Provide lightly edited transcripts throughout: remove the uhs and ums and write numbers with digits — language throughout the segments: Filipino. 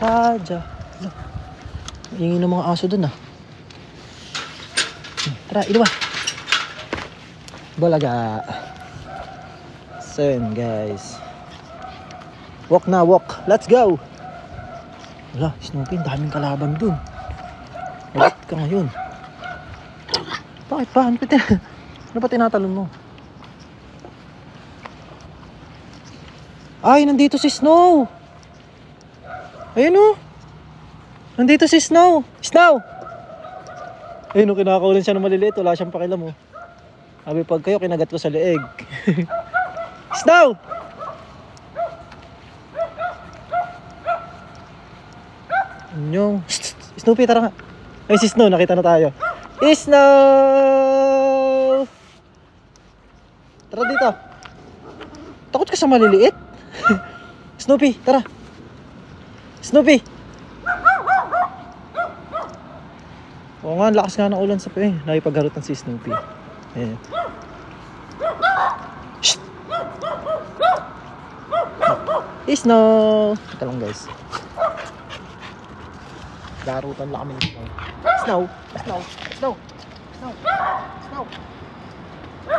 Kaja. Ingin ng mga aso dun ah. Tara, ilawa. Balaga. So yun guys. Walk na, walk. Let's go. Wala, Snoopy, daming kalaban dun. Wait ka ngayon. Bakit ba? Ano pa tinatalon mo? Ay, nandito si Snow. Ayun o. Nandito si Snow. Snow! Ayun o, kinakaulan siya ng maliliit. Wala siyang pakialam o. Sabi, pag kayo, kinagat ko sa leeg. Snow! Anyong. Snoopy, tara nga. Ay, si Snow, nakita na tayo. Snow! Tara dito. Takot ka sa maliliit? Snoopy, tara. Snoopy! Oo nga, lakas nga ng ulan sa pe. Nakipagharutan si Snoopy. Ayan. Shhh! Snow! Ika lang guys. Darutan lang kami ng Snow. Snow! Snow! Snow! Snow! Snow!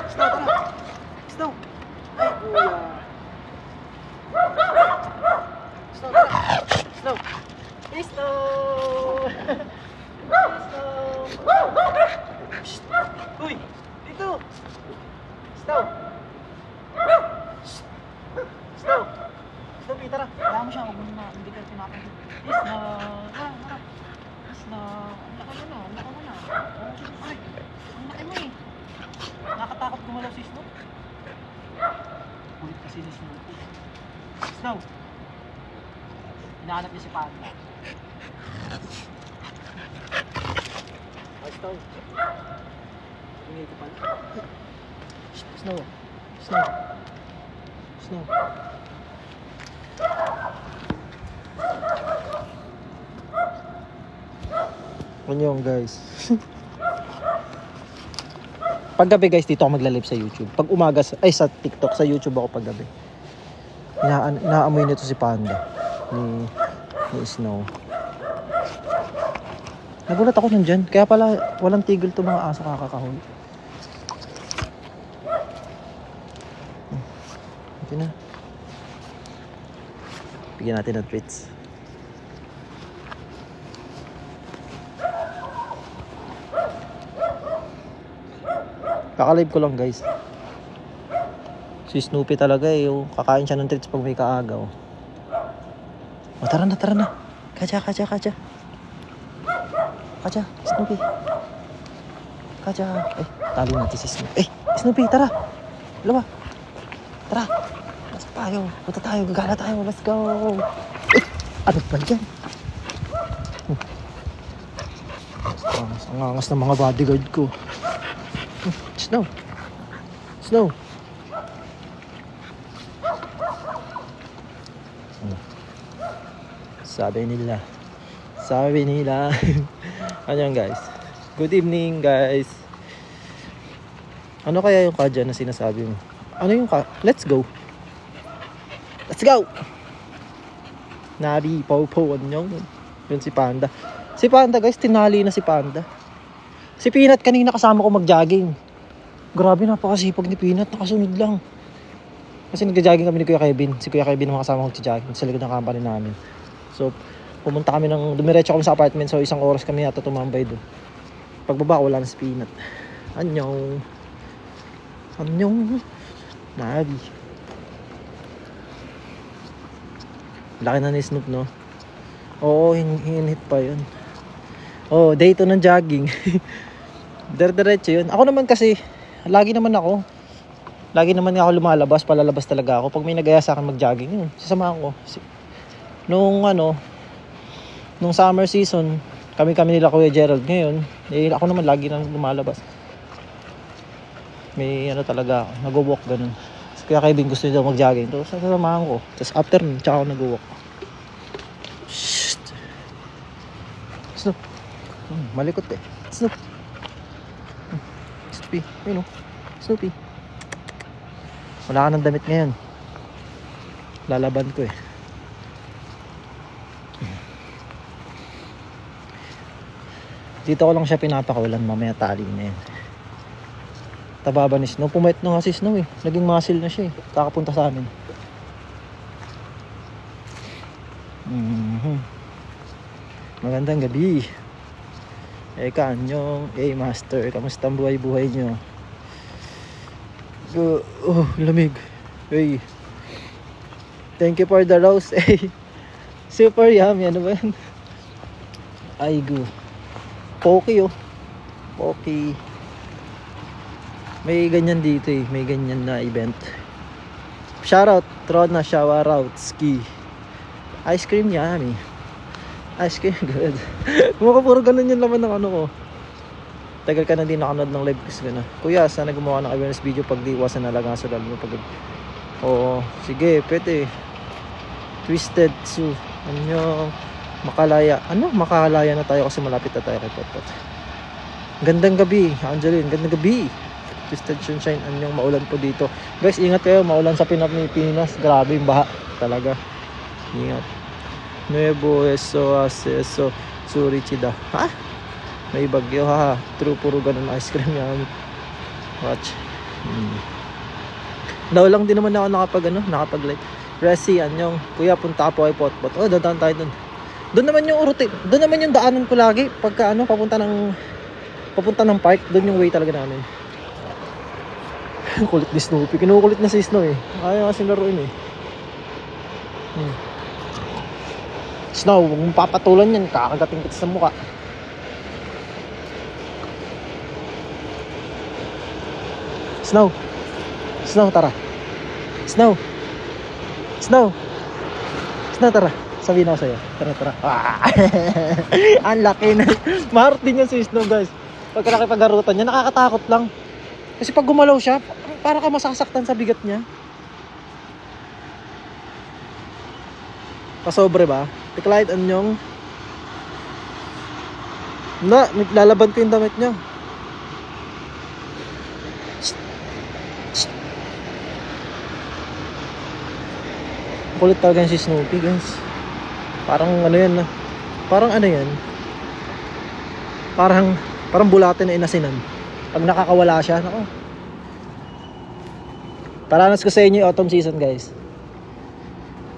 Snow, tara! Snow! Ay, kuya! Snow, tara! Snow! Snow! Snow! Uy! Dito! Snow! Snow! Snoopy, tara! Kaya mo siya, huwag mo na, hindi ka tinakan. Snow! Tara, tara! Snow! Ang laki mo na, ang laki mo na. Ay! Ang laki mo eh! Nakatakot gumalaw si Snow. Kulit kasi si Snow. Snow! Hinahanap niya si Panda. Ay, Snow! Ingay ko pala. Snow! Snow! Snow! Ano guys? Paggabi guys, dito ako magla-live sa YouTube. Pag umaga, sa TikTok, sa YouTube ako paggabi. Inaamoy nito si Panda. Ni Snow. Nagulat ako nandyan. Kaya pala, walang tigil to mga aso kakakahuli. Ito na. Bigyan natin ng treats. Kakalive ko lang guys. Si Snoopy talaga eh. Kakain siya ng treats pag may kaagaw. O tara na, tara na. Kaja. Kaja, Snoopy. Kaja. Eh, tali natin si Snoopy. Eh, Snoopy, tara. Lawa. Tara. Let's tayo. Punta tayo. Gagala tayo. Let's go. Eh, ano ba dyan? Ang angas ng mga bodyguard ko. Snow. Snow. Sabi nila. Ano guys? Good evening guys. Ano kaya yung kadya na sinasabi mo? Ano yung let's go. Let's go. Nabi, Popo, ano yun si Panda. Si Panda guys, tinali na si Panda. Si Peanut kanina kasama ko mag-jogging. Grabe, napakasipag ni Peanut, nakasunod lang. Kasi nag-jogging kami ni Kuya Kevin. Si Kuya Kevin ang makasama ko mag-jogging sa likod ng company namin. So, pumunta kami dumiretso kami sa apartment. So, isang oras kami yata tumambay doon. Pagbaba, wala na si Peanut. Anyong. Nabi. Laki na ni Snoop, no? Oo, hinhit pa yun. Oo, day 2 ng jogging. Diretso yun. Ako naman kasi, lagi naman ako lumalabas, palalabas talaga ako. Pag may nag-aya sa akin mag-jogging, yun, sasamahan ko. Nung summer season, kami nila Kuya Gerald ngayon, eh, ako naman lagi nang lumalabas. May talaga, nag-walk ganun. Kaya Kevin gusto niya mag-jogging. So, sasamahan ko. Tapos after nun, tsaka ako nag-walk. Shhh! Snoop. Malikot eh. Snoop. Snoopy. Ayun o. Snoopy. Wala ka ng damit ngayon. Lalaban ko eh. Dito ko lang siya pinapakawalan, mamaya tali na yan. Tababa ni Snow. Pumayat na nga si Snow eh. Naging muscle na siya eh. Kakapunta sa amin. Magandang gabi. Kanyong, master. Kamusta ang buhay-buhay nyo? Lamig. Hey. Thank you for the rose. Super yummy. Ano ba yan? Ay, go. Pocky oh. Pocky. May ganyan dito eh. May ganyan na event. Shoutout. Trona, shoutout. Ski. Ice cream yummy. Ice cream good. Mukha puro ganun yung laman ng ano ko. Tagal ka na din nakanood ng live kasi na. Kuya, sana gumawa ng awareness video pag di iwasan na lang sa lalo mo pag... Oo. Sige, pwede. Twisted Sue. Ano? Makalaya. Ano? Makalaya na tayo kasi malapit na tayo kay Potpot. Gandang gabi. Angeline, gandang gabi. Twisted Sunshine, anyong maulan po dito. Guys, ingat kayo, maulan sa Pilipinas. Grabe yung baha talaga. Ingat. Nuevo, eso, Surichida. Ha? May bagyo, ha? True, puro ganun ice cream yan. Watch. Daw lang din naman ako nakapag-live. Resi, anyong. Kuya, punta po ay Potpot. Oh, dadaan tayo dun. Doon naman yung route. Doon naman yung daanan ko lagi. Pagka papunta ng park. Doon yung way talaga namin. Kulit ni Snoopy. Kinukulit na si Snow eh. Ayaw kasi laruin eh. Snow, huwag mong papatulan yan. Kakagating kita sa mukha. Snow. Snow, tara. Snow. Snow. Snow, tara. Sabihin ako sa'yo. Tara. Ang laki na. Maharot din yan si Snow, guys. Pagka nakipag-arutan niya, nakakatakot lang. Kasi pag gumalaw siya, para ka masasaktan sa bigat niya. Pasobre ba? Tiklahit anyong. Naglalaban ko yung damit niya. Kulit talaga si Snoopy, guys. Parang ano yan na. Parang ano yan. Parang bulate na inasinan. Pag nakakawala siya, nako. Paranas ko sa inyo yung autumn season, guys.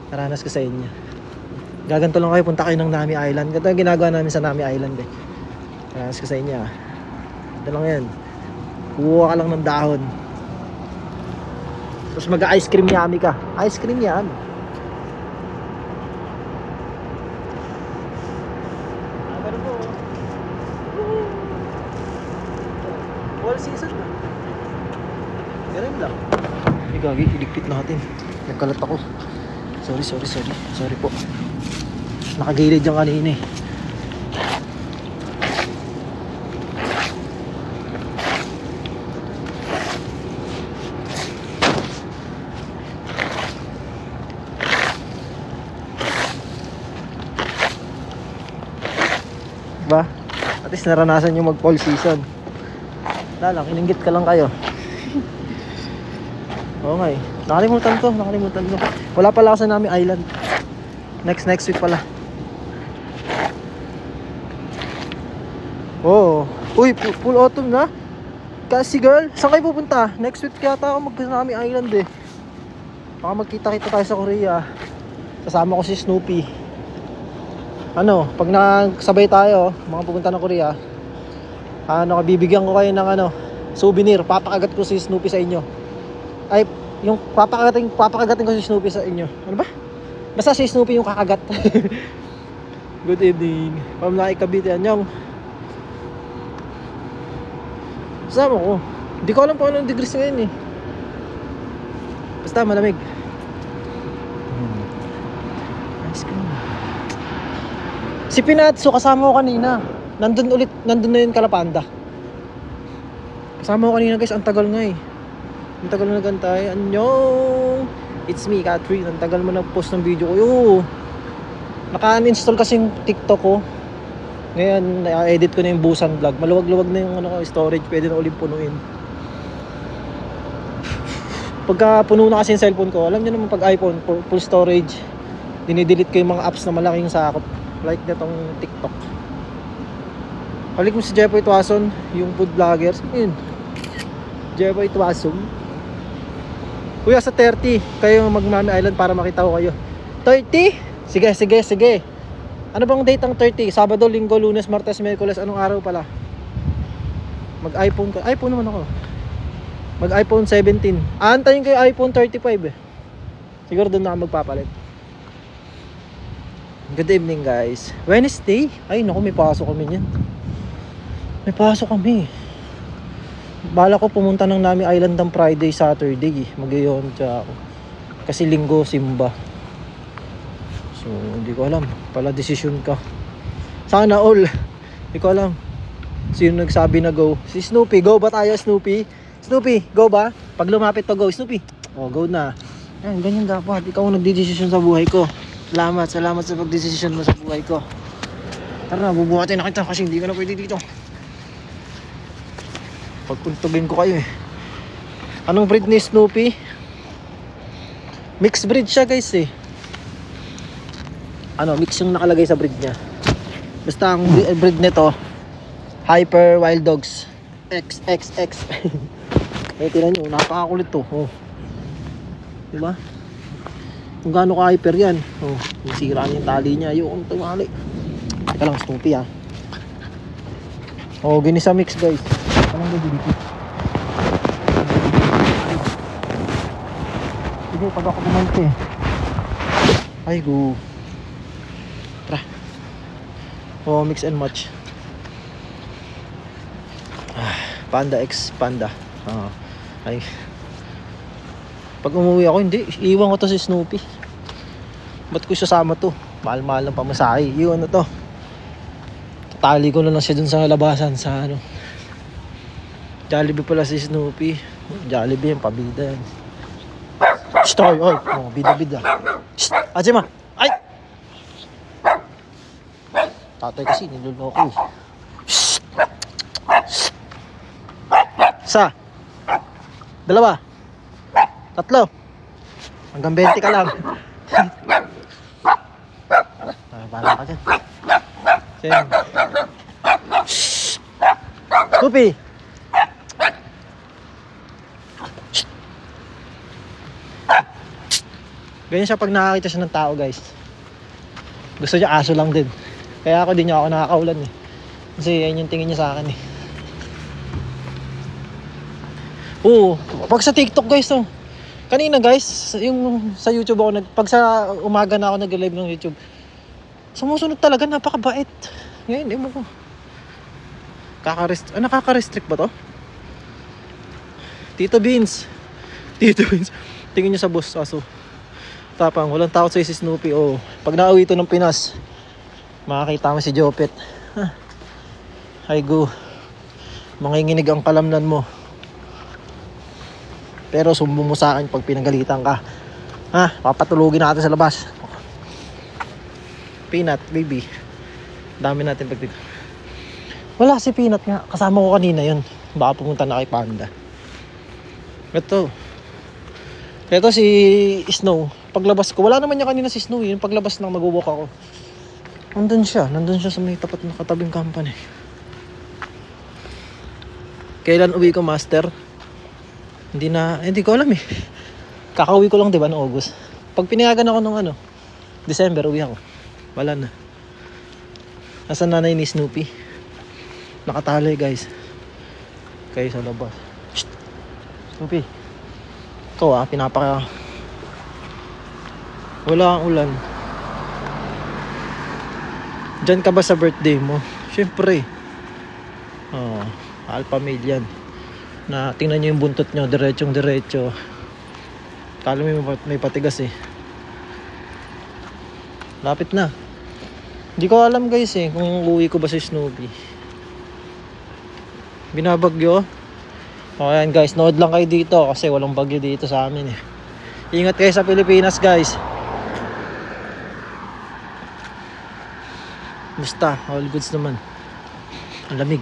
Paranas ko sa inyo. Gaganto lang kayo, punta kayo ng Nami Island. Ganito yung ginagawa namin sa Nami Island eh. Paranas ko sa inyo ah. Ito lang yan. Kuha ka lang ng dahon. Tapos mag-ice cream yummy ka. Ice cream yummy. All season na. Ganun lang. Gagi, iligpit natin. Nagkalat ako. Sorry po. Nakagilid yung kanina eh. Diba? At least naranasan nyo mag fall season. Wala lang, ininggit ka lang kayo. Oo nga eh. Nakalimutan ko. Wala pala ako sa Nami Island. Next week pala. Oh. Uy, full autumn na. Kasi girl, saan kayo pupunta? Next week yata ako mag-Nami Island eh. Baka magkita-kita tayo sa Korea. Kasama ko si Snoopy. Pag nagsabay tayo, mga pupunta ng Korea, bibigyan ko kayo ng souvenir. Papakagat ko si Snoopy sa inyo. Ay, yung papakagating ko si Snoopy sa inyo. Ano ba? Basta si Snoopy yung kakagat. Good evening. Pamlaki Cavite, anyong. Sama ko. Hindi ko alam po anong degrees ngayon eh. Basta malamig. Ice cream. Si Pinatso kasama ko kanina. Nandun na yun Kalapanda. Kasama ko kanina guys, ang tagal nga eh. Ang tagal na nagantay. Anyong! It's me, Catherine. Ang tagal mo nag-post ng video ko. Naka-uninstall kasi yung TikTok ko. Ngayon, na-edit ko na yung Busan vlog. Maluwag-luwag na yung storage. Pwede na ulit punuin. Pagka puno na kasi yung cellphone ko, alam niyo naman pag iPhone, full storage, dinidelete ko yung mga apps na malaking sakop. Like na tong TikTok. Balik mo si Jeffoy Tuason, yung food vlogger. Yun. Jeffoy Tuason. Kuya, sa 30 kayo mag-Mami Island para makita ko kayo. 30? Sige, sige, sige. Ano bang date ang 30? Sabado, Linggo, Lunes, Martes, Miyerkules. Anong araw pala? Mag-iPhone ka. iPhone naman ako. Mag-iPhone 17. Aantayin ko yung iPhone 35 eh. Siguro doon na ako magpapalit. Good evening guys. Wednesday? Ay naku, may pasok kami niyan. May pasok kami. Bala ko pumunta ng Nami Island ng Friday, Saturday eh. Mag-iyoncha ako. Kasi Linggo, Simba. So, hindi ko alam. Pala decision ka. Sana all. Hindi ko alam. Sino nagsabi na go? Si Snoopy. Go ba tayo, Snoopy? Snoopy, go ba? Pag lumapit to, go. Snoopy. Oh, go na. Yan, ganyan dapat. Ikaw ang nagdidesisyon sa buhay ko. Salamat. Salamat sa pagdesisyon mo sa buhay ko. Tara na, bubuhatin na kita kasi hindi ka na pwede dito. Pagkuntugin ko kayo eh. Anong breed ni Snoopy? Mixed breed siya guys eh. Ano, mix yung nakalagay sa breed niya. Basta ang breed nito, Hyper Wild Dogs XXX. Eh, tingnan nyo, napakakulit to. Oh. Diba? Kung gaano ka-hyper yan. Oh, nasira niya yung tali niya. Ayokong tumali. Teka lang, Snoopy ha. Oh, ginisa mix guys. Anong ganda dito? Sige, pag ako pumanti eh. Ay, go. Tara. Oh, mix and match. Panda X Panda. Ay. Pag umuwi ako, hindi. Iwan ko to si Snoopy. Ba't ko isasama to? Mahal-mahal ng pamasahe. Yung ano to. Tali ko na lang siya dun sa labasan. Sa ano. Jollibee pala si Snoopy. Jollibee yung pabida yan. Shhh, oy, oy. Oh, bida-bida. Shhh, Ajima. Ay! Tatay kasi, niloloko eh. Shhh. Shhh. Isa. Dalawa. Tatlo. Hanggang 20 ka lang. Bala ka dyan. Sige. Shhh. Snoopy. Shhh. Ganyan siya pag nakakita siya ng tao guys. Gusto niya aso lang din. Kaya ako din niya ako nakakaulan eh. Kasi yan yung tingin niya sa akin eh. Oo, pag sa TikTok guys oh. Kanina guys, yung sa YouTube ako pag sa umaga na ako nag-live ng YouTube. Sumusunod talaga, napakabait. Ngayon, mo ko. Nakaka-restrict ba to? Tito Beans. Tito Beans. Tingin niyo sa boss aso. Tapang, walang takot sa si Snoopy. Oh, pag nauwi to ng Pinas, makakita mo si Jopet. Ay go. Manginginig ang kalamnan mo. Pero sumbong mo sa akin pag pinagalitan ka. Papatulugin natin sa labas. Peanut, baby. Dami natin pag dito. Wala si Peanut nga. Kasama ko kanina yun. Baka pumunta na kay Panda. Ito si Snow. Paglabas ko, wala naman niya kanina si Snow. Yung paglabas lang mag-walk ako. Nandun siya sa may tapat na katabing company. Kailan uwi ko, Master? Hindi ko alam eh. Kakauwi ko lang diba noong August. Pag pinayagan ako nung December, uwi ako. Wala na. Nasa nanay ni Snoopy. Nakatali guys. Kayo sa labas. Shhh! Snoopy. Ikaw wala kang ulan. Diyan ka ba sa birthday mo? Siyempre. Alpha male yan. Na tingnan nyo yung buntot nyo, diretso. Kala mo may patigas eh. Lapit na. Hindi ko alam guys eh kung uwi ko ba si Snoopy. Binabagyo. Ayan guys, nood lang kayo dito kasi walang bagyo dito sa amin eh. Ingat kayo sa Pilipinas guys. Basta, all goods naman. Ang lamig.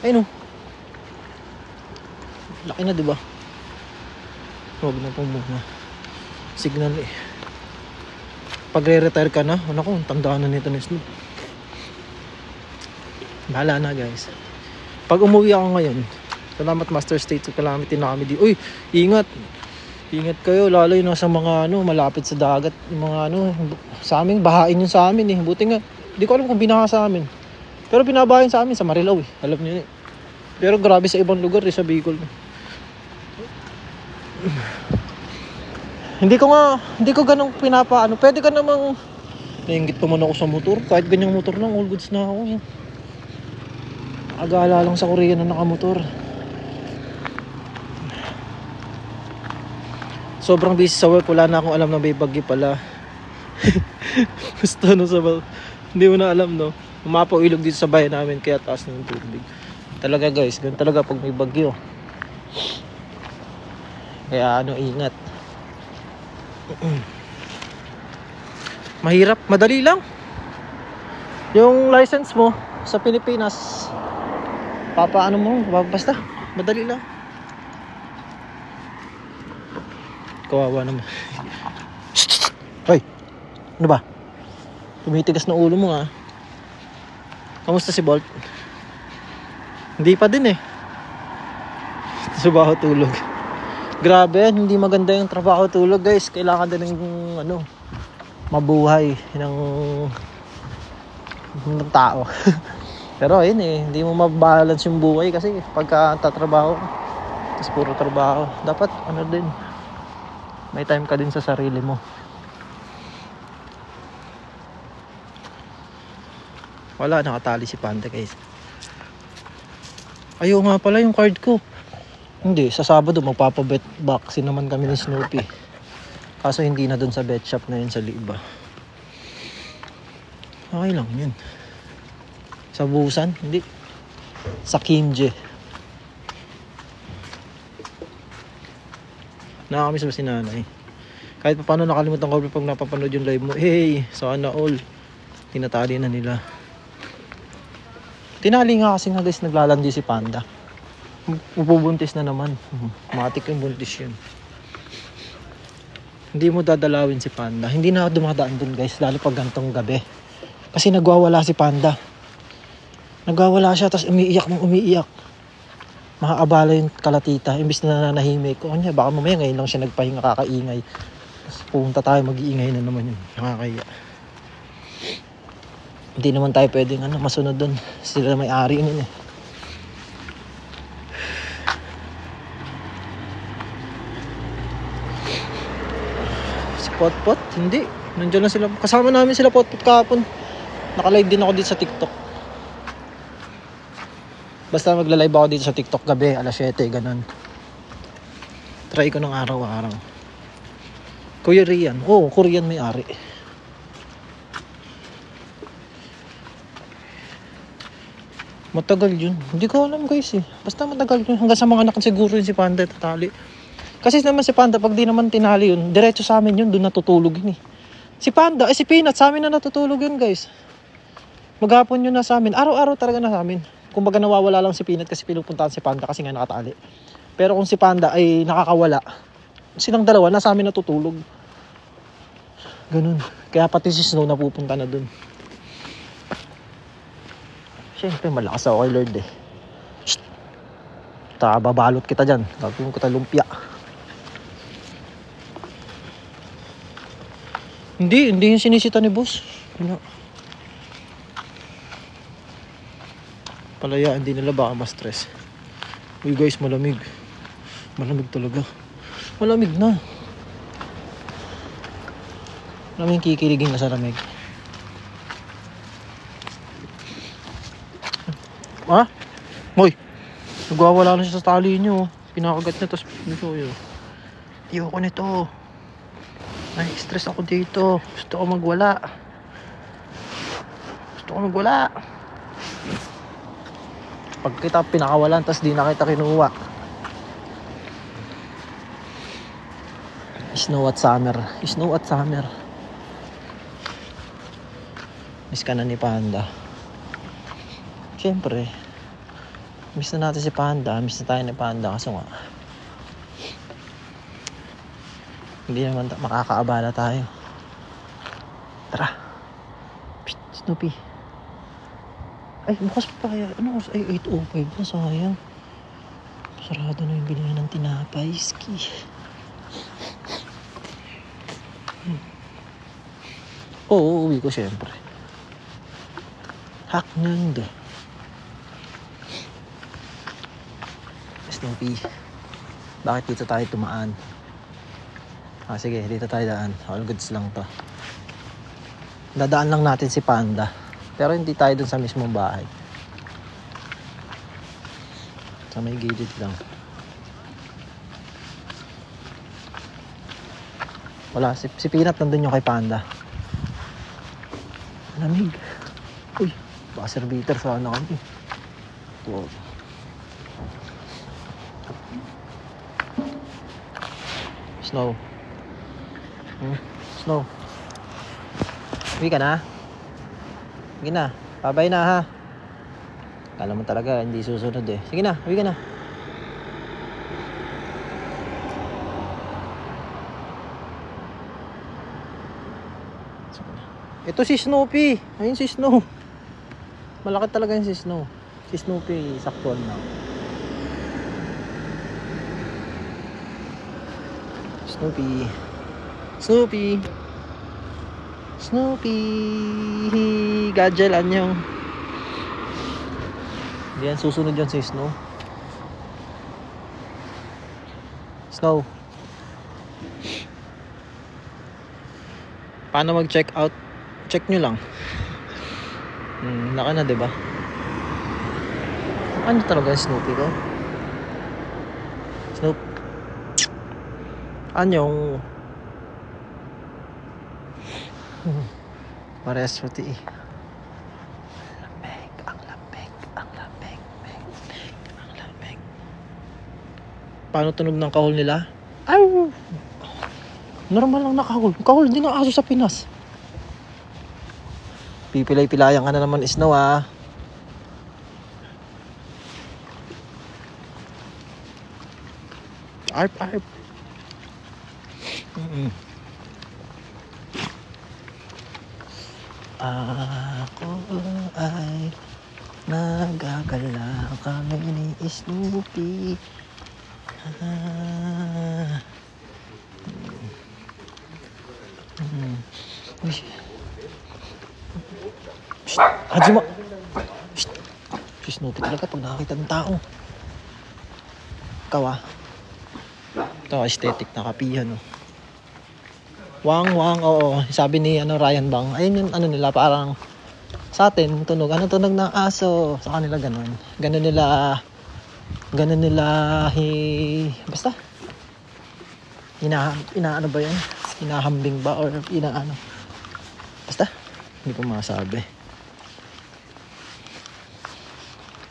Ayun o. Laki na diba? Huwag na po muna. Signal eh. Pag re-retire ka na, tandaan na nito ni Snoop. Bahala na guys. Pag umuwi ako ngayon, salamat Master State of Calamity na kami di. Uy, ingat. Ingat kayo, lalo yung nasa mga malapit sa dagat, yung mga sa amin, bahain yun sa amin eh. Buti nga, di ko alam kung binaha sa amin. Pero binabahin sa amin sa Marilao eh. Alam niyo eh. Pero grabe sa ibang lugar eh, sa Bicol. Hindi ko ganun pinapaano. Pwede ka namang nainggit pa man ako sa motor. Kahit ganyang motor lang, all goods na ako. Agala lang sa Korea na nakamotor. Sobrang busy sa work, wala na akong alam na may bagyo pala. Gusto hindi mo na alam no. Umapaw ilog dito sa bayan namin kaya taas ng tubig. Talaga guys, ganun talaga pag may bagyo. Kaya ingat. Mahirap, madali lang. Yung license mo sa Pilipinas, basta, madali lang. Kawawa naman. Hoy, ano ba? Tumitigas na ulo mo ha. Kamusta si Bolt? Hindi pa din eh. Trabaho tulog. Grabe, hindi maganda yung trabaho tulog guys. Kailangan din ng mabuhay ng tao. Pero ayun eh, hindi mo mabalance yung buhay kasi pagka tatrabaho tapos puro trabaho, dapat din, may time ka din sa sarili mo. Wala, nakatali si Panda guys. Ayaw nga pala yung card ko. Hindi, sa Sabado magpapabet vaccine naman kami ni Snoopy. Kaso hindi na dun sa bet shop na yun sa Liba. Okay lang yun. Sa Busan? Hindi. Sa Kimje. Nakakamiss ba si nanay? Kahit pa paano nakalimutan ko pag napapanood yung live mo. Hey, sana all. Tinatali na nila. Tinali nga kasi nga guys, naglalandi si Panda. Upubuntis na naman. Matik yung buntis yun. Hindi mo dadalawin si Panda. Hindi na dumadaan dun guys, lalo pag gantong gabi. Kasi nagwawala si Panda. Nagwawala siya, tapos umiiyak. Makaabala yung kalatita. Imbis na nanahimik ko. Kanya, baka mamaya ngayon lang siya nagpahinga, kakaingay. Tapos pumunta tayo, mag-iingay na naman yun. Nakakaya. Hindi naman tayo pwedeng masunod dun. Sila may-ari nun eh. Si Potpot, hindi. Nandiyan na sila. Kasama namin sila Potpot kahapon. Naka-live din ako dito sa TikTok. Basta magla-live ako dito sa TikTok gabi, alas 7, ganun. Try ko ng araw-araw. Kuya Rian. Oo, Korean may-ari. Matagal yun. Hindi ko alam guys eh. Basta matagal yun. Hanggang sa mga anak siguro yun si Panda tatali. Kasi naman si Panda, pag di naman tinali yun, diretso sa amin yun, doon natutulog yun eh. Si Panda, si Peanut, sa amin na natutulog yun guys. Maghapon yun na sa amin. Araw-araw talaga na sa amin. Kumbaga nawawala lang si Peanut kasi pinupuntahan si Panda kasi nga nakatali. Pero kung si Panda ay nakakawala, silang dalawa nasa amin natutulog. Ganun. Kaya pati si Snow napupunta na dun. Siyempre malakas ako kay Lord eh. Shhh! Babalot kita dyan. Gagawin ko tayo lumpia. Hindi yung sinisita ni boss. Palaya, hindi nila baka ma-stress. Uy guys, malamig. Malamig talaga. Malamig na. Malamig kikiligin na sa lamig. Ha? Moy, nagwawala na siya sa tali niyo. Pinakagat niya, tapos ayoko nito. Nai-stress ako dito. Gusto ko magwala. Pag kita pinakawalan, tapos di na kita kinuha. Snow at summer. Miss ka na ni Panda. Siyempre, miss na natin si Panda. Miss na tayo ni Panda. Kaso nga, hindi naman makakaabala tayo. Tara. Snoopy. Ay, bukas pa kaya. Ano oras? Ay, 8:05 na. Sayang. Sarado na yung bilihan ng tinapay. Ski. Oo, uuwi ko syempre. Haknando. Snoopy. Bakit dito tayo tumaan? Sige, dito tayo daan. All goods lang to. Dadaan lang natin si Panda. Pero hindi tayo dun sa mismong bahay. Sa may gilid lang. Wala, si Peanut nandun yung kay Panda. Lamig. Uy, baka servitor sana kami. Wow. Snow. Snow. Uwi ka na? Sige na. Babay na ha. Kala mo talaga hindi susunod eh. Sige na, uwi ka na. Ito si Snoopy. Ayun si Snow. Malaki talaga yung si Snow. Si Snoopy, saktuan na. Snoopy. Snoopy. Snoopy. Gadgel, anyong. Hindi yan susunod yan si Snow. Snow. Paano mag-check out? Check nyo lang. Laka na, diba? Ano talaga yung Snoopy ko? Snoop. Anyong. Parehas puti eh. Ang lamig. Paano tunog ng kahol nila? Ay! Normal lang na kahol. Kahol din ang aso sa Pinas. Pipilay-pilayan ka na naman, Snow ah. Arp. Ako ay nagagala kami ni Snoopy. Hajima. Si Snoopy talaga pag nakakita ng tao. Ikaw ah. Ito aesthetic na kapihan oh. Wang, oo. Sabi ni Ryan Bang, ayun yung nila parang sa atin tunog. Ano tunog ng aso? Sa kanila ganun. Ganun nila basta. Inaano ba yan? Hinahambing ba or inaano? Basta. Hindi ko masabi.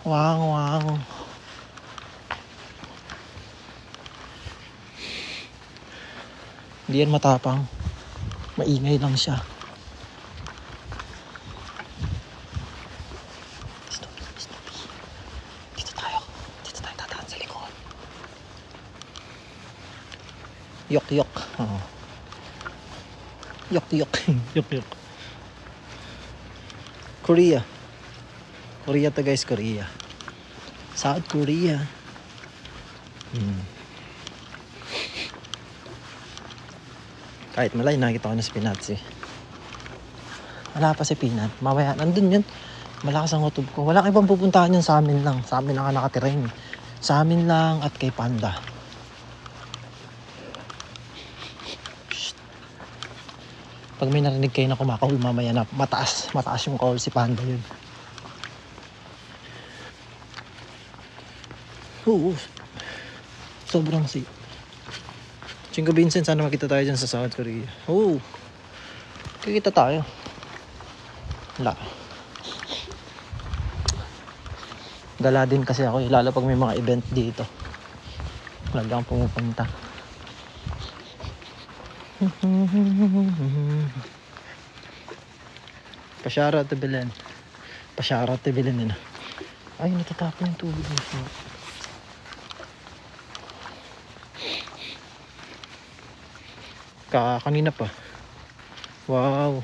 Wang. Hindi yan matapang. Maingay lang siya. Snoopy. Dito tayo dadaan sa likod. Yok. Oo. Yok. Korea to guys, Korea. South Korea. Kahit malay, nakita ko na si Peanut eh. Wala pa si Peanut. Mamaya, nandun yun. Malakas ang utog ko. Walang ibang pupuntahan yun, sa amin lang. Sa amin lang nakatira yun. Sa amin lang at kay Panda. Shh. Pag may narinig kayo na kumakahol mamaya na mataas yung call si Panda yun. Oo. Sobrang si Chingo Vincent, sana makita tayo dyan sa South Korea. Oo. Kikita tayo. Wala. Gala din kasi ako, lalo pag may mga event dito. Talagang pumupunta. Pasyara to Belen. Yun. Ay, natatapon yung tubig nito. Kanina pa. Wow.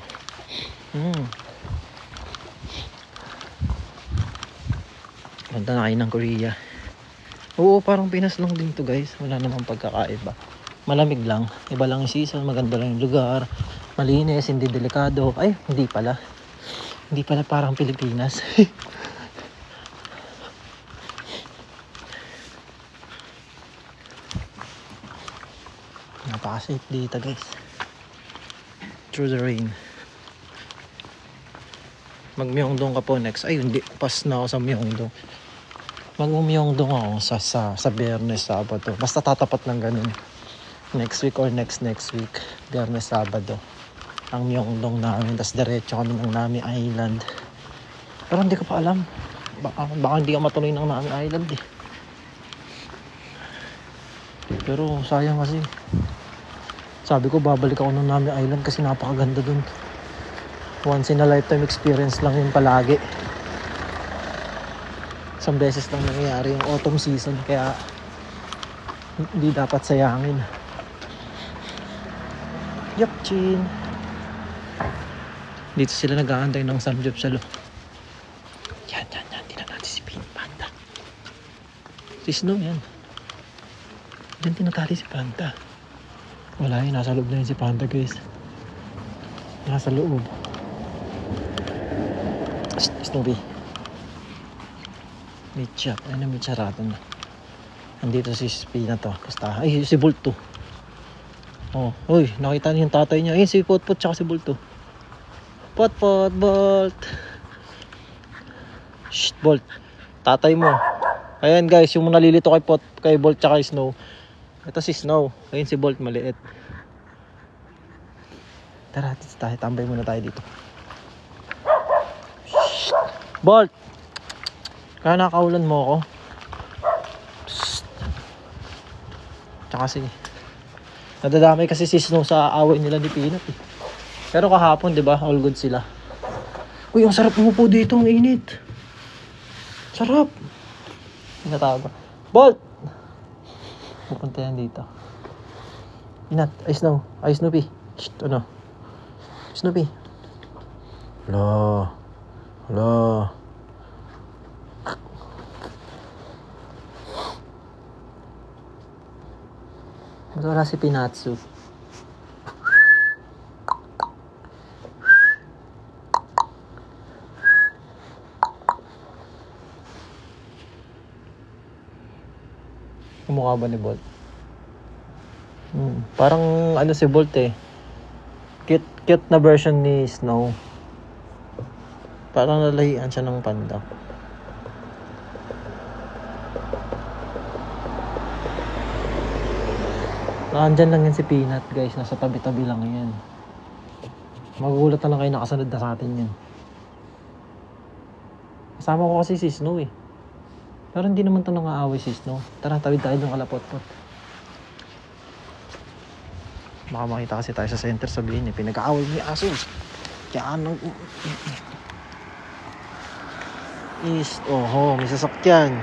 Punta na kayo ng Korea. Oo, parang Pinas lang din to guys. Wala namang pagkakaiba. Malamig lang. Iba lang yung season. Maganda lang yung lugar. Malinis, hindi delikado. Ay, hindi pala. Hindi pala parang Pilipinas. Napaka-safe dito guys. Through the rain. Mag-Myeongdong ka po next. Ay, hindi. Pas na ako sa Myeongdong. Mag-Myeongdong ako sa Biyernes, Sabado. Basta tatapat ng ganun. Next week or next week. Biyernes, Sabado. Ang Myeongdong namin. Tapos diretso kami ng Nami Island. Pero hindi ko pa alam. Baka hindi ka matuloy ng Nami Island eh. Pero sayang kasi. Sabi ko babalik ako ng Nami Island kasi napakaganda dun. Once in a lifetime experience lang yun palagi. Isang beses lang nangyayari yung autumn season kaya hindi dapat sayangin. Yapchin. Dito sila nag-aantay ng samgyupsalo. Yan. Tingnan natin si Pink Panda. Si Snow yan. Diyan tinatali si Panda. Wala yun, nasa loob na yun si Panda guys. Nasa loob. Snoopy. Mitcha. Ay na Mitcha raton na. Andito si Spina to. Basta. Ay, si Bolt to. Oh, uy, nakita niyo yung tatay niya. Ayun, si Potpot tsaka si Bolt to. Potpot, Bolt. Shh, Bolt. Tatay mo. Ayan guys, yung nalilito kay Bolt tsaka kay Snow. Ito si Snow. Ayun si Bolt maliit. Tara, tayo. Tambay muna tayo dito. Shh. Bolt! Kaya nakaulan mo ako. Shh. Tsaka si... Nadadamay kasi si Snow sa away nila ni Peanut eh. Pero kahapon, di ba? All good sila. Uy, ang sarap umupo dito. Ang init. Sarap. Tinatawag ko. Bolt! Pupunta yan dito. Peanut. Ay, Snow. Ay, Snoopy. Shh, ano? Snoopy. Hello. Wala si Pinatsu. Kumukha ba ni Bolt? Parang ano si Bolt eh. Cute na version ni Snow. Parang nalahian siya ng panda. Nandyan lang yan si Peanut guys. Nasa tabi-tabi lang yan. Magugulat na lang kayo nakasunod na sa atin yan. Kasama ko kasi si Snow eh. Pero hindi naman ito nang-aaway si Snow. Tara, tawid tayo ng kalapot-pot. Baka makita kasi tayo sa center, sabihin eh, pinag-aaway ni aso. Kaya anong... Oho, may sasakyan.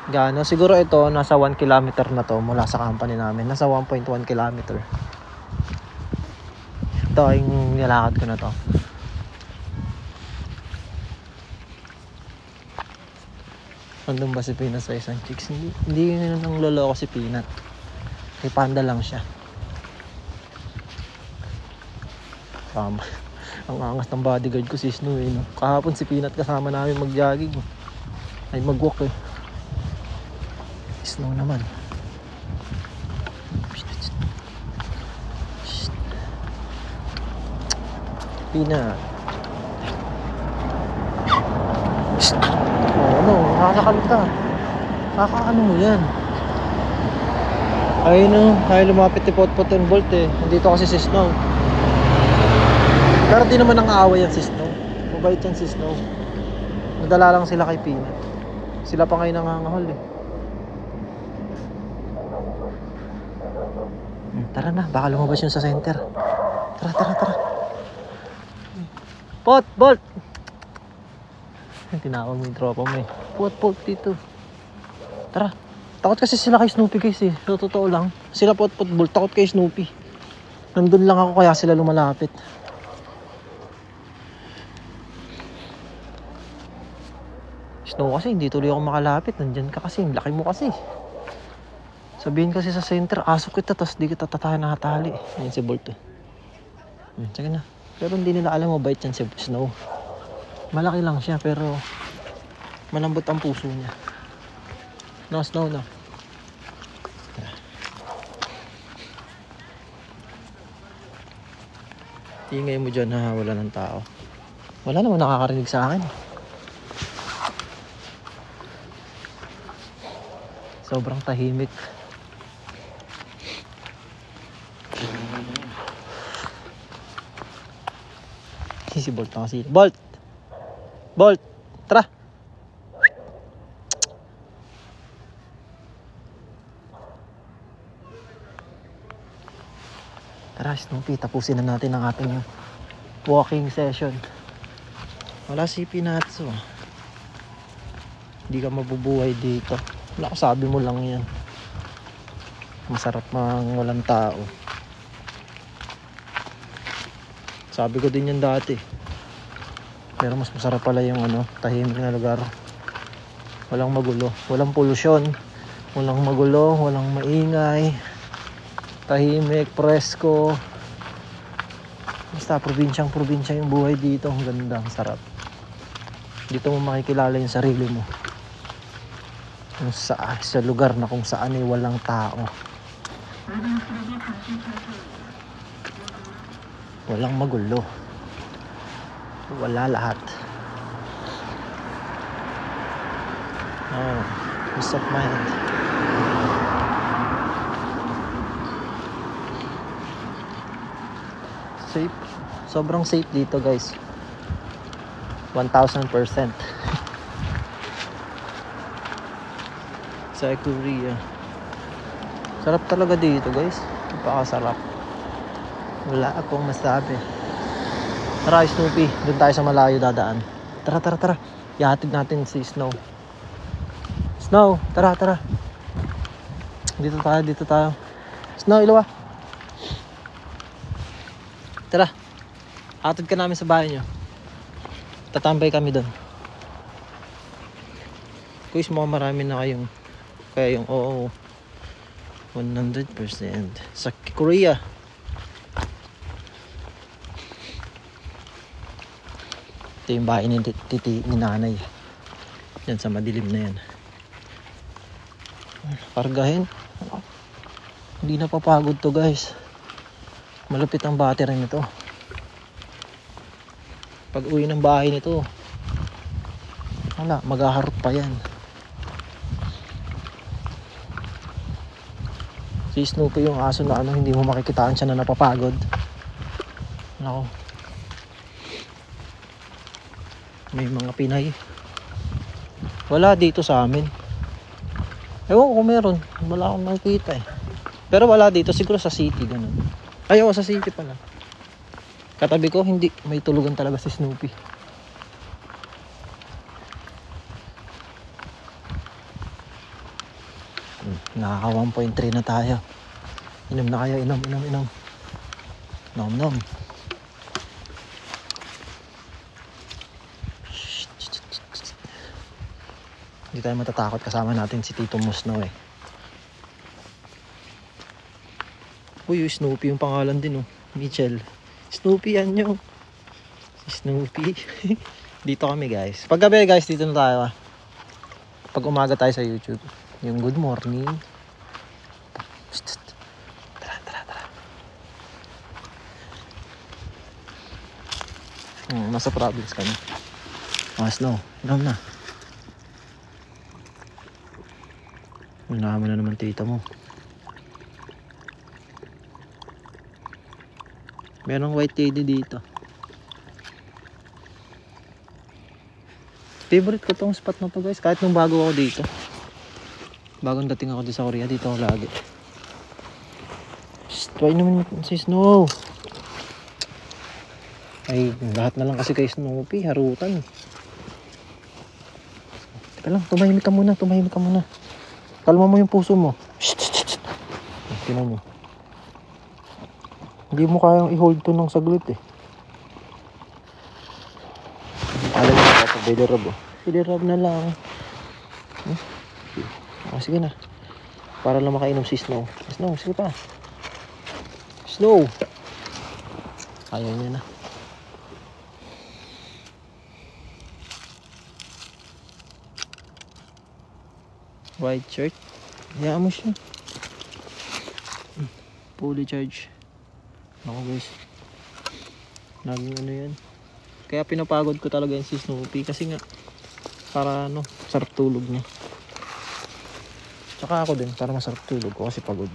Gano? Siguro ito, nasa 1 kilometer na to mula sa company namin. Nasa 1.1 kilometer. Ito, yung nilakad ko na to. Nandun ba si Peanut sa isang chicks? Hindi yun ang lolo ko si Peanut. Kay Panda lang siya. Tama. Ang angas ng bodyguard ko si Snow eh. No? Kahapon si Peanut kasama namin mag-jogging. Ay mag-walk eh. Snow naman. Peanut. Ano, nakakakalita. Nakakaano mo yan. Ayun no, ayaw lumapit ni Potpot and Bolt eh. Nandito kasi si Snow. Pero di naman nang-aaway yan si Snow. Mabait yan si Snow. Nadala lang sila kay Peanut. Sila pa ngayon nangangahol eh. Tara na, baka lumabas yun sa center. Tara. Bolt! Tinawag mo yung tropa mo eh. Pot dito. Tara. Takot kasi sila kay Snoopy guys eh. So totoo lang. Sila Pot Bolt takot kay Snoopy. Nandun lang ako kaya sila lumalapit. Snow kasi, hindi tuloy ako makalapit. Nandyan ka kasi, laki mo kasi. Sabihin kasi sa center, aso kita, tapos di kita nakatali. Ayan si Bolt. Sige na. Pero hindi nila alam mabait yan si Snow. Malaki lang siya, pero malambot ang puso niya. No, Snow, no. Ingay mo dyan ha, wala ng tao. Wala naman nakakarinig sa akin. Sobrang tahimik. Si Bolt na kasi. Bolt! Bolt! Tara! Tara, Snoopy, tapusin na natin ang ating walking session. Wala si Pinatso. Hindi ka mabubuhay dito. Wala, sabi mo lang yan. Masarap mang walang tao. Sabi ko din yan dati. Pero mas masarap pala yung tahimik na lugar. Walang magulo, walang polusyon, walang magulo, walang maingay. Tahimik, presko. Basta probinsya yung buhay dito. Ang ganda, ang sarap. Dito mo makikilala yung sarili mo. Kung sa lugar na kung saan ay walang tao. Walang magulo. Wala lahat. Oh, peace of mind. Safe. Sobrang safe dito, guys. 1000%. Sa Korea. Sarap talaga dito, guys. Napakasarap. Wala akong masabi. Tara, Snoopy. Doon tayo sa malayo dadaan. Tara. Ihatid natin si Snow. Snow, tara. Dito tayo. Snow, ilawa. Tara. Hatid ka namin sa bahay nyo. Tatambay kami doon. Kuis mo marami na kayong kaya yung 100% sa Korea. Ito yung bahay ni nanay. Yan sa madilim na yan. Kargahin. Hindi na papagod to, guys. Malupit ang battery nito. Pag uwi ng bahay nito, wala, maghaharot pa yan. Si Snoopy yung aso na hindi mo makikitaan siya na napapagod. Nako. May mga Pinay. Wala dito sa amin. Ewan ko kung meron. Wala akong makikita eh. Pero wala dito. Siguro sa city. Ganun. Ayaw, sa city pala. Katabi ko, hindi. May tulugan talaga si Snoopy. Nakaka 1.3 na tayo. Inom na kayo. Inom. Nom. Hindi tayo matatakot, kasama natin si Tito Musno eh. Uy, Snoopy yung pangalan din Mitchell. Snoopy yan yung Snoopy. Dito kami, guys. Pag gabi, guys, dito na tayo Pag umaga tayo sa YouTube. Yung good morning. Tara. Nasa province kami. Snow, inom na. Unahan mo na naman tita mo. Merong white lady dito. Favorite ko tong spot na to, guys. Kahit nung bago ako dito. Bagong dating ako dito sa Korea. Dito ako lagi. Try naman si Snow. Ay, lahat na lang kasi kay Snoopy. Harutan. Teka lang, tumahimik ka muna. Kalma mo yung puso mo. Tinan mo. Hindi mo kayang i-hold to ng saglit eh. Alam mo ito, Billy Rob na lang. sige na. Para lang makainom si Snow. Snow, sige pa. Snow! Ayaw niya na. White shirt. Hayaan mo siya. Fully charge. Ako guys. Naging ano yan. Kaya pinapagod ko talaga yan si Snoopy. Kasi nga, para ano, sarap tulog niya. Tsaka ako din, para masarap tulog ko kasi pagod.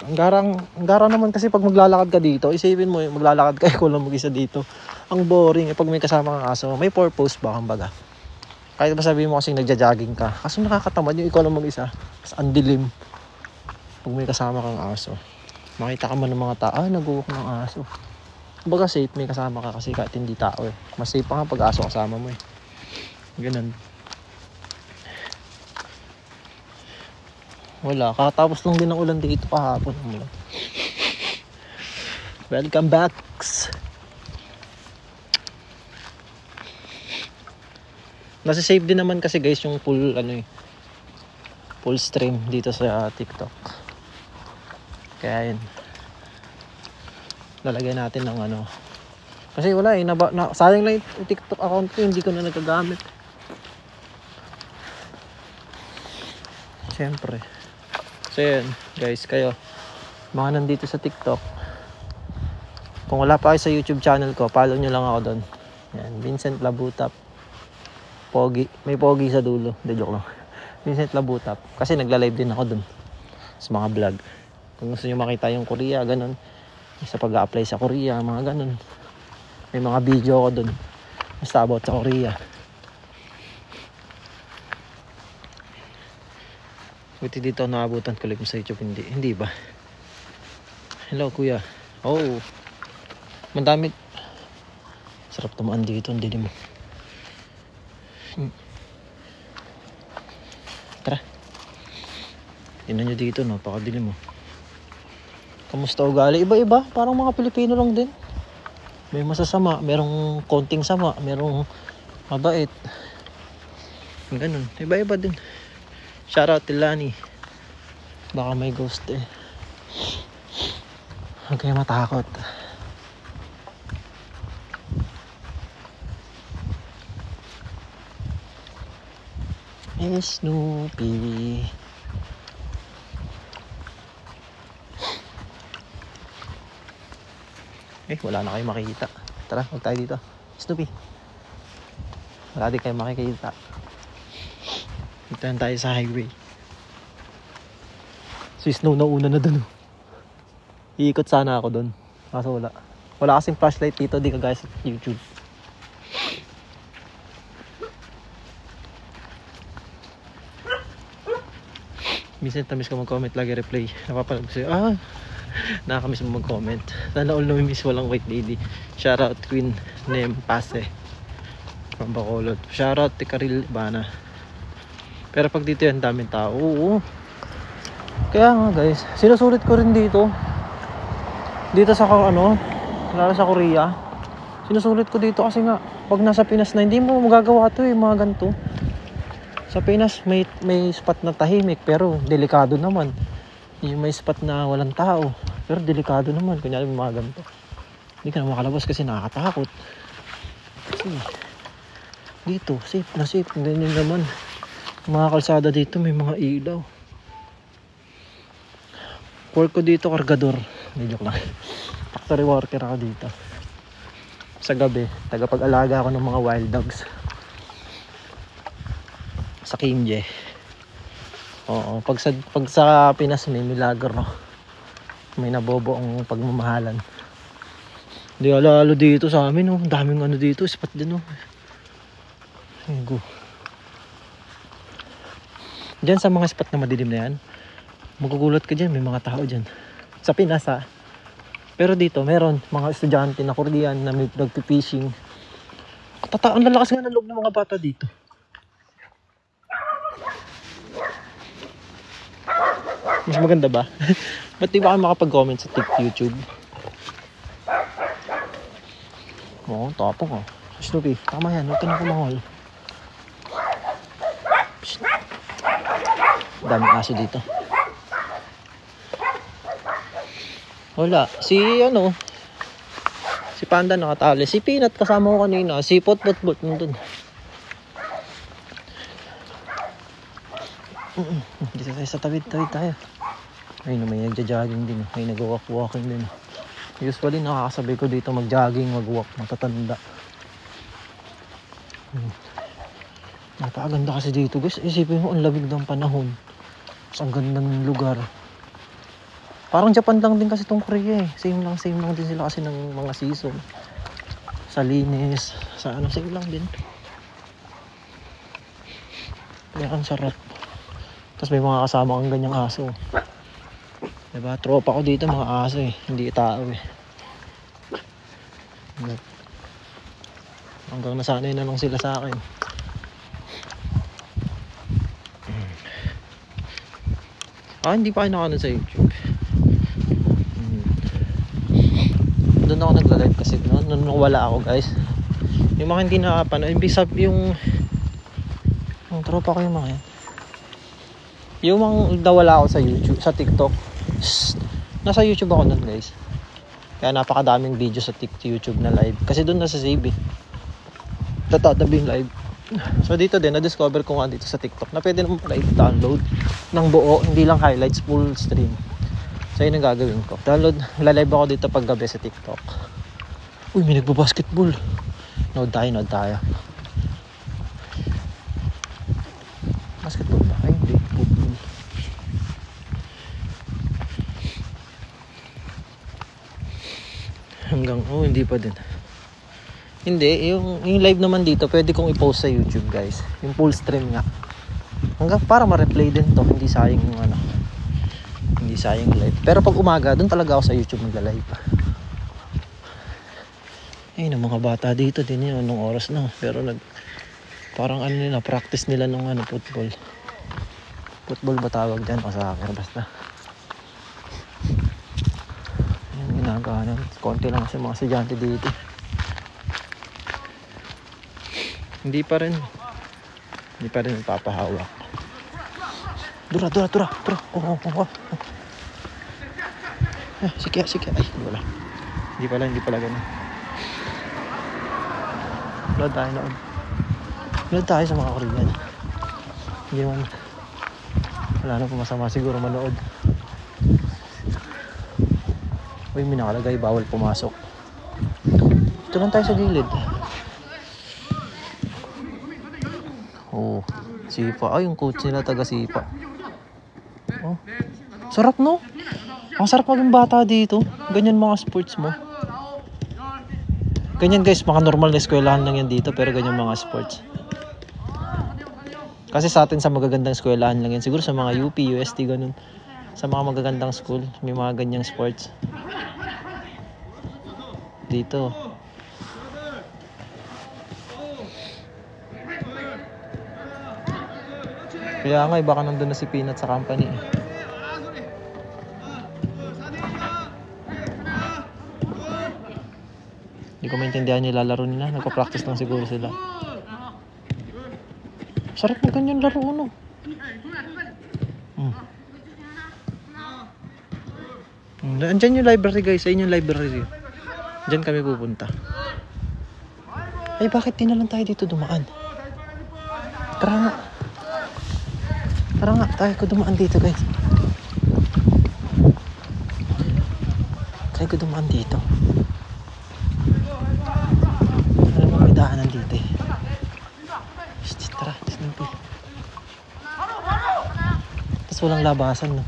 Ang garang naman kasi pag maglalakad ka dito, isipin mo maglalakad ka, ikaw lang mag-isa dito. Ang boring. Pag may kasama kang aso, may purpose ba kumbaga? Kahit ba sabihin mo kasing nagja-jogging ka, kaso nakakatamad yung ikaw lang mag-isa. Kasi ang dilim. Pag may kasama kang aso, makita ka man ng mga tao, nag-uwak ng aso. Kumbaga safe, may kasama ka kasi kahit hindi tao eh. Mas safe pa nga pag aso kasama mo eh. Ganun. Wala, kakatapos lang din ng ulan dito kahapon. Welcome back. Nasa-save din naman kasi guys yung full full stream dito sa TikTok. Kaya yun. Lalagyan natin ng kasi wala sayang lang yung TikTok account ko, hindi ko na nagagamit. Siyempre. So yun guys, kayo mga nandito sa TikTok, kung wala pa kayo sa YouTube channel ko, follow nyo lang ako doon. Yan, Vincent Labutap. Pogi, may pogi sa dulo. Hindi, joke lang. Vincent Labutap. Kasi nagla-live din ako dun sa mga vlog. Kung gusto nyo makita yung Korea, ganun. Sa pag-a-apply sa Korea, mga ganun. May mga video ako dun. Basta about sa Korea. Buti dito naabutan ko like sa YouTube. Hindi ba? Hello kuya. Oh. Mandami. Sarap tumaan dito. Hindi mo. Tara. Tingnan nyo dito, napakadilim mo. Kamusta ugali? Iba-iba, parang mga Pilipino lang din. May masasama, merong konting sama, merong mabait. Ganun, iba-iba din. Shoutout to Lani. Baka may ghost eh. Huwag kayo matakot. Snoopy. Wala na kayo makikita. Tara, huwag tayo dito. Snoopy. Wala din kayo makikita. Dito na tayo sa highway. Si Snow na una na dun. Iikot sana ako dun. Kaso wala. Wala kasing flashlight dito. Di ka guys sa YouTube. Minsan tamis ko mag-comment, lagi replay. Napapalag ko sa'yo, nakakamiss mo mag-comment. Sana all namimiss walang white lady. Shoutout Queen Name Pase from Bacolod. Shoutout Tikaril Bana. Pero pag dito yan, daming tao. Oo. Kaya nga guys, sinusulit ko rin dito. Dito sa lalo sa Korea. Sinusulit ko dito kasi nga, pag nasa Pinas na, hindi mo magagawa to mga ganito. Sa Pinas may spot na tahimik pero delikado naman. Yung may spot na walang tao pero delikado naman. Kunyari may mga ganito. Hindi ka na makalabas kasi nakakatakot. Kasi dito safe na safe. Ganyan naman. Mga kalsada dito may mga ilaw. Work ko dito kargador. Hindi, joke lang. Factory worker ako dito. Sa gabi tagapag-alaga ako ng mga wild dogs sa Kimje. Oo, pag sa Pinas may milagro. May nabobo ang pagmamahalan. Hindi lalo dito sa amin, daming dito, spot din Diyan sa mga spot na madilim na yan, magugulat ka dyan, may mga tao dyan. Sa Pinas Pero dito, meron mga estudyante na Korean na may nagpipishing. Ang lalakas nga ng loob ng mga bata dito. Mas maganda ba? Ba't di ba kayo makapag-comment sa YouTube? Oo, tapong Snoopy, tama yan. Huwag ka na kumahol. Dami aso dito. Wala. Si Panda nakatali. Si Peanut kasama ko kanina. Si Pot nandun. Dito tayo sa tawid tayo. Ay, may nagja-jogging din. May nag-walk-walking din. Usually nakakasabay ko dito mag-jogging, mag-walk, matatanda. Napakaganda kasi dito guys. Isipin mo, ang lamig ng panahon. Ang ganda ng lugar. Parang Japan lang din kasi itong Korea eh. Same lang din sila kasi ng mga season. Sa linis, sa same lang din. Kaya ang sarap. Tapos may mga kasama kang ganyang aso. Diba? Tropa ko dito mga aso eh. Hindi tao eh. Hanggang nasanay na lang sila sa akin. Hindi pa kayo nakanood sa YouTube. Doon ako nagla-live kasi nung wala ako guys. Yung mga hindi nakapanood, ibig sabihin yung tropa ko yung mga yan. Yung mga nawala ako sa YouTube, sa TikTok. Nasa YouTube ako nun guys. Kaya napakadaming video sa YouTube na live. Kasi doon nasa save eh. Tatabing live. So dito din, na-discover ko nga dito sa TikTok na pwede naman pala i-download ng buo, hindi lang highlights, full stream. So yun ang gagawin ko. Lalive ako dito pag gabi sa TikTok. Uy, may nagbabasketball. Nood tayo. Basketball ba? Ay, hindi. Football. Hindi pa din. Hindi, yung live naman dito, pwede kong i-post sa YouTube guys. Yung full stream nga. Hanggang para ma-replay din to, hindi sayang yung hindi sayang live. Pero pag umaga, doon talaga ako sa YouTube magla-live. Ayun, ang mga bata dito din yun, nung oras na. Pero parang nila, practice nila nung football. Football ba tawag dyan? O soccer, basta. Ayun, ginagawa na. Konti lang kasi mga estudyante dito. Hindi pa rin papahawak. Dura. Oh. Sige. Ay, wala. Hindi pala ganun. Load tayo sa mga Korean. Hindi naman. Wala na po masama siguro manood. Uy, may nakalagay, bawal pumasok. Ito lang tayo sa gilid. Oh, Sipa. Ay, yung coach nila taga Sipa. Oh. Sarap no? Ang sarap maging bata dito. Ganyan mga sports mo. Ganyan guys, mga normal na eskwelahan lang yan dito. Pero ganyan mga sports. Kasi sa atin sa magagandang eskwelahan lang yan. Siguro sa mga UP, UST, ganun. Sa mga magagandang school, may mga ganyang sports. Dito. Kaya nga, baka nandun na si Peanut sa company eh. Hindi ko maintindihan yung lalaro nila. Nagpa-practice lang siguro sila. Sarap na ganyan laro, no? Andyan yung library guys. Ayun yung library. Diyan kami pupunta. Ay, bakit di na lang tayo dito dumaan? Tara nga, tayo ko dumaan dito guys. Tayo ko dumaan dito. Alam mo, may daanan dito eh. Tara, Snoopy. Tapos walang labasan, no?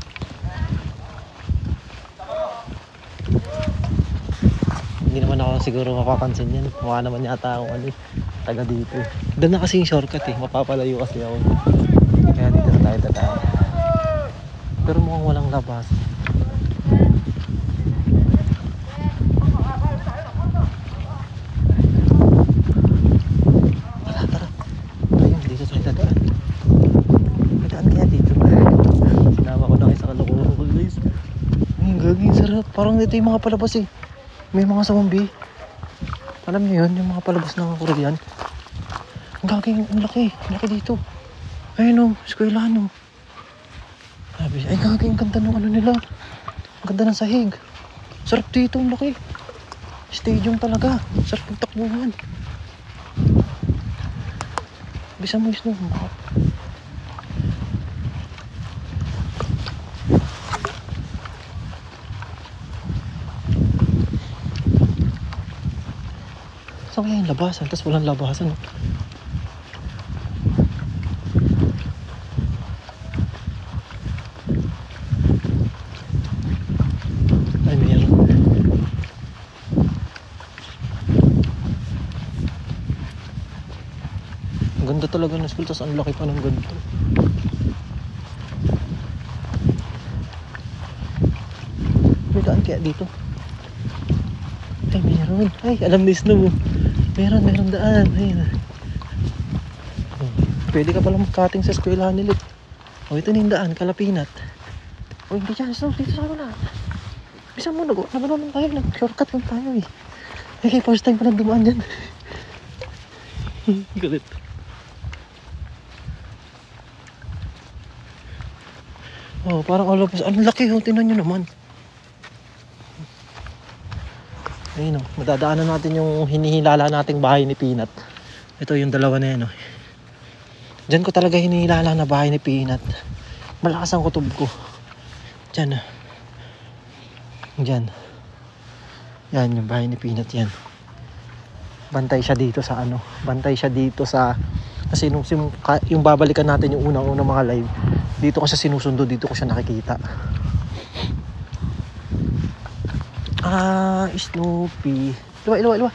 Hindi naman ako siguro mapapansin yan. Mukha naman yata akong taga dito eh. Doon na kasi yung shortcut eh. Mapapalayo kasi ako. Kaya dito na tayo dadaan. Pero mukhang walang labas. Tara. Ayun, dito tayo dadaan. Dadaan kaya dito. Sinama ko na kayo sa kalokohan ko guys. Ay, gagawin sarap. Parang dito yung mga palabas eh. May mga zombie. Alam niyo yun, yung mga palabas ng Korean. Ang gagawin, ang laki dito. Ayun o, eskwelahan o. Ay, gagawin, ang ganda ng ano nila. Ang ganda ng sahig. Sarap dito, ang laki. Stadium talaga. Sarap ng takbuhan. Bisa mo Snow. Saan kaya yung labasan? Tapos walang labasan. No? Ay, mayroon. Ang ganda talaga ng school. Tapos ang laki pa ng ganito. May daan kaya dito? Ay, mayroon. Ay, alam ni Snow. Meron daan. Ayun. Pwede ka pala mag-cutting sa eskwelahan nila. O, ito na yung daan, Kalapinat. O, hindi dyan, Snow. Dito sa wala. Bisa mo, naman tayo. Nag-shortcut lang tayo eh. Okay, first time pa lang dumaan dyan. Galit. Oh, parang all of us. Ang laki, oh. Tingnan nyo naman. Ayun, oh. Madadaanan natin yung hinihilala nating bahay ni Peanut. Ito yung dalawa na yan, oh. Diyan ko talaga hinihilala na bahay ni Peanut. Malakas ang kutob ko. Diyan, oh. Diyan. Yan, yung bahay ni Peanut yan. Bantay siya dito sa ano. Bantay siya dito sa... Kasi yung babalikan natin yung unang mga live. Dito ko siya sinusundo. Dito ko siya nakikita. Ah, Snoopy. Luwa.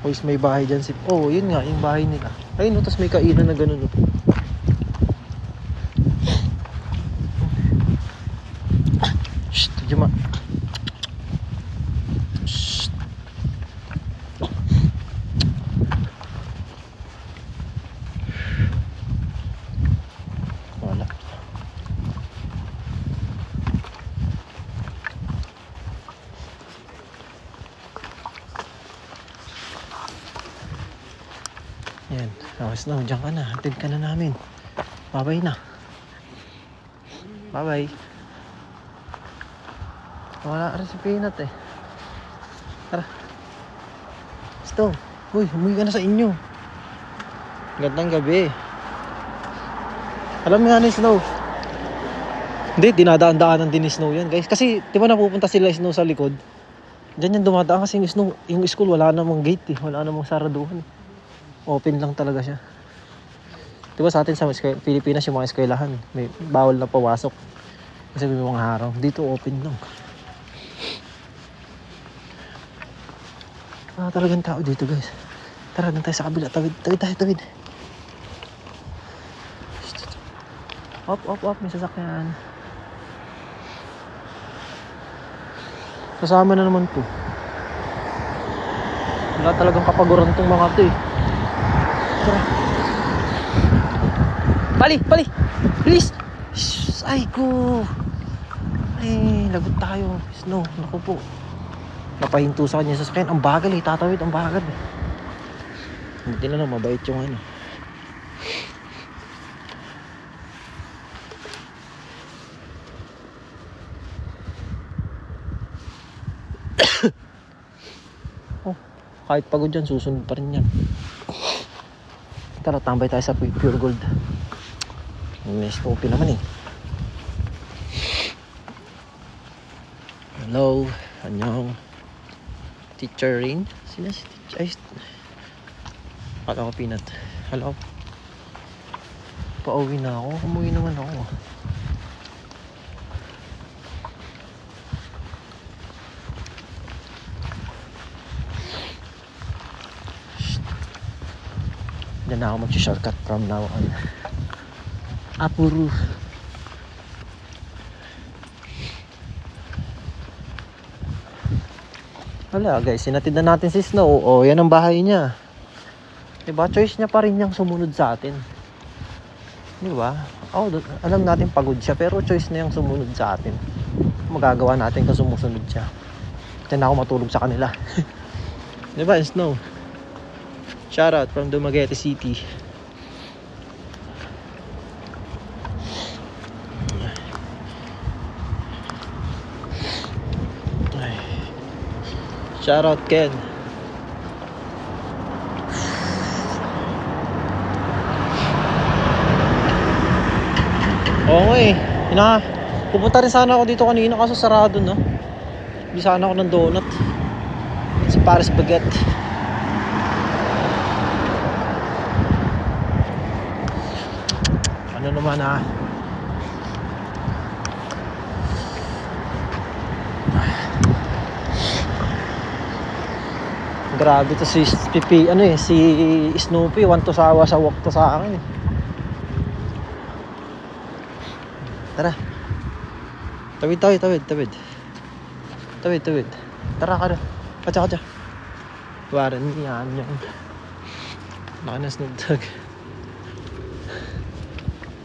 Boys, may bahay dyan si... Oh, yun nga, yung bahay nila. Ayun, no, tapos may kainan na ganun, no. Shhh, Juma. Shhh. Wala. Yan, tapos na, dyan ka na. Hatid ka na namin. Bye-bye na. Bye-bye. Wala rin si Peanut eh. Tara. Snow. Uy, umuwi ka na sa inyo. Gandang gabi. Alam mo nga ni Snow. Hindi, dinadaan-daanan din ni Snow yan guys. Kasi di ba napupunta sila Snow sa likod. Diyan yan dumadaan kasi yung Snow, yung school wala namang gate eh. Wala namang saraduhan. Open lang talaga siya. Diba sa atin sa Pilipinas yung mga eskwelahan may bawal na pawasok kasi may mga haraw. Dito open lang. Talagang tao dito guys. Tara, doon tayo sa kabila. Tawid. Op, may sasakyan. Kasama na naman to. Wala talagang kapaguran tong mga to eh. Tara. Pali! Please! Shhh, ay ko! Ay, lagot tayo. Snow, naku po. Napahinto sa kanya sa sasakyan. Ang bagal eh, tatawid ang bagal eh. Hindi na lang, mabait yung ano. Oh, kahit pagod yan, susunod pa rin yan. Tara, tambay tayo sa Pure Gold. May Snoopy naman eh. Hello, annyeong. Teacher Rain? Sino si Teacher? Kala ko Peanut. Hello. Pauwi na ako. Umuwi naman ako. Diyan na ako mag-shortcut from now on. Apuru. Wala guys, sinatid na natin si Snow. O, yan ang bahay niya. Diba? Choice niya pa rin niyang sumunod sa atin. Diba? Oh, alam natin pagod siya, pero choice na yung sumunod sa atin. Magagawa natin kung sumusunod siya. Diyan na ako matulog sa kanila. Diba, snow? Shoutout from Dumaguete City. Shoutout Ken. Oo nga eh. Pupunta rin sana ako dito kanina kaso sarado na. Hindi sana ako ng donut. Sa Paris Baguette. Ano naman grabe to si si Snoopy, want to sawa sa walk to sa akin eh. Tara. Tawid. Tara ka na. Kacha. Waran yan yung laki na Snoop Dogg.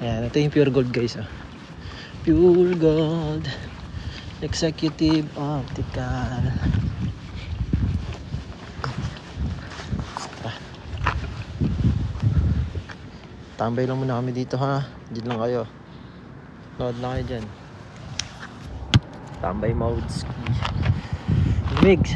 Ayan, ito yung pure gold guys. Pure gold. Executive Optical. Tambay lang muna kami dito ha. Diyan lang kayo. Load lang kayo dyan. Tambay mode ski. Migs.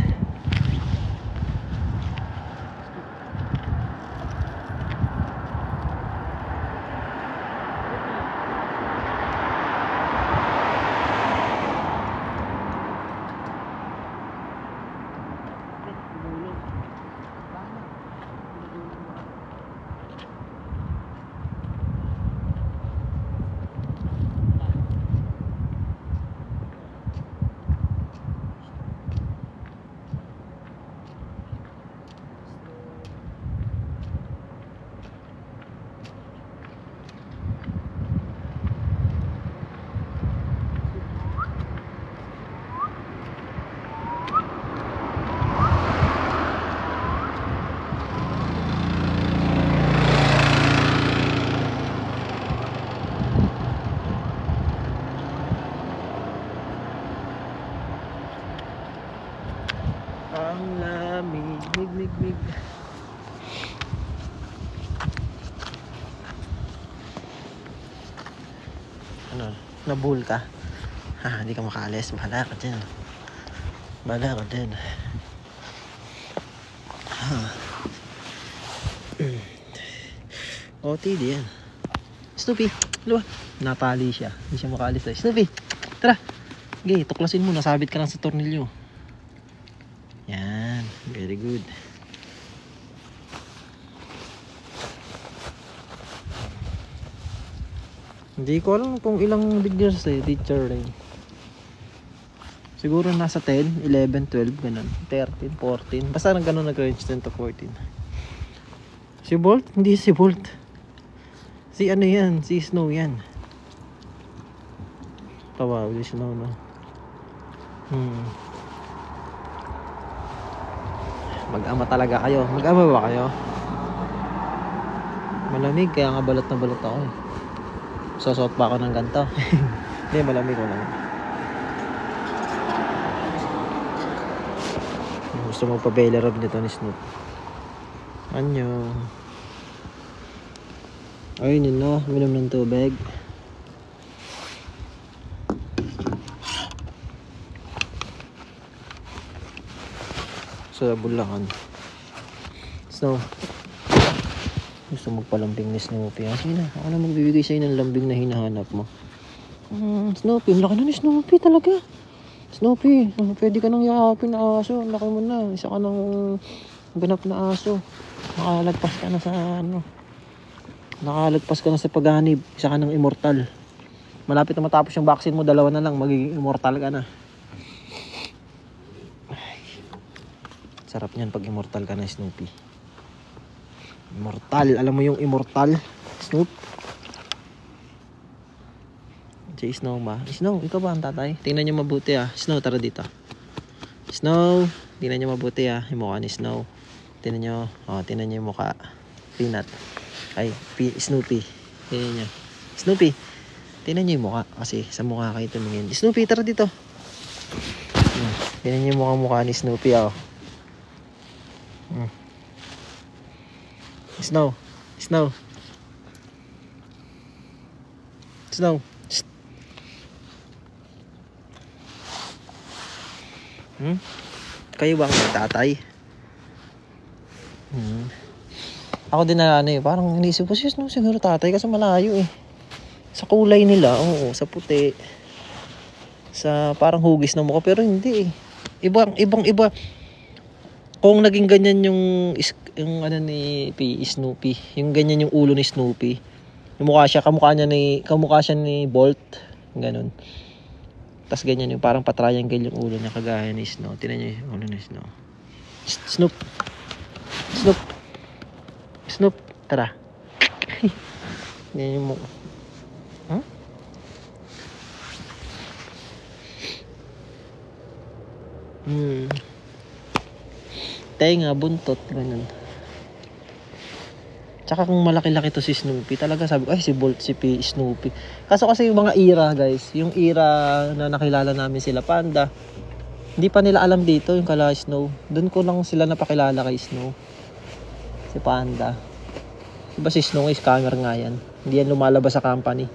Ang lamig, mig. Ano, nabul ka? Hindi ka makaalis, bahala ka dyan. OTD yan. Snoopy, luwa. Natali siya, hindi siya makaalis. Snoopy, tara. Okay, tuklasin mo, nasabit ka lang sa tornilyo. Yan, very good. Hindi ko alam kung ilang degrees teacher rin. Siguro nasa 10, 11, 12, ganun. 13, 14. Basta ganun nag-range 10 to 14. Si Bolt? Hindi si Bolt. Si ano yan? Si Snow yan. Kawawa si Snow, no? Mag-ama talaga kayo. Mag-ama ba kayo? Malamig kaya nga balot na balot ako eh. Sosot pa ako ng ganito. Hindi, malamig ko lang. Gusto mo pa belly rub nito ni Snoop. Anyo. Ayun yun no, minom ng tubig. Sa Bulacan. So, gusto magpalambing ni Snoopy. Sige na, ako na magbibigay sa'yo ng lambing na hinahanap mo. Snoopy, laki na ni Snoopy talaga. Snoopy, pwede ka nang yakapin na aso. Laki mo na, isa ka nang ganap na aso. Nakalagpas ka na sa nakalagpas ka na sa paghanib. Isa ka nang immortal. Malapit na matapos yung vaccine mo, 2 na lang, magiging immortal ka na. Sarap niyan pag immortal ka na, Snoopy. Immortal, alam mo yung immortal, Snoop? Si Snow ba? Snow, ikaw ba ang tatay? Tingnan niyo mabuti Snow, tara dito. Snow, tingnan niyo mabuti yung mukha ni Snow. Tingnan niyo, tingnan niyo yung mukha. Peanut. Ay, Snoopy. Tingnan niyo. Snoopy, tingnan niyo yung mukha kasi sa mukha kayo tumingin. Snoopy, tara dito. Tingnan niyo yung mukha ni Snoopy Snow. Snow. Snow. Shh. Kayo ba ang tatay? Ako din na parang inisip ko sis, no, siguro tatay kasi malayo eh. Sa kulay nila, oo, sa puti. Sa parang hugis na mukha, pero hindi eh. Ibang-iba. Kung naging ganyan yung ano ni Snoopy, yung ganyan yung ulo ni Snoopy. Yung kamukha siya ni Bolt, ganun. Tas ganyan yung parang pa-triangle yung ulo niya kagaya ni Snow. Tingnan niyo yung ulo ni Snow. Snoop. Snoop, tara. Yan yung mukha. Huh? Tenga, buntot, ganun. Tsaka kung malaki-laki to si Snoopy, talaga sabi ko, ay si Bolt, si Snoopy. Kaso kasi yung mga era guys, yung era na nakilala namin sila Panda, hindi pa nila alam dito yung kala Snow. Doon ko lang sila napakilala kay Snow. Si Panda. Diba si Snow ay scammer nga yan. Hindi yan lumalabas sa company.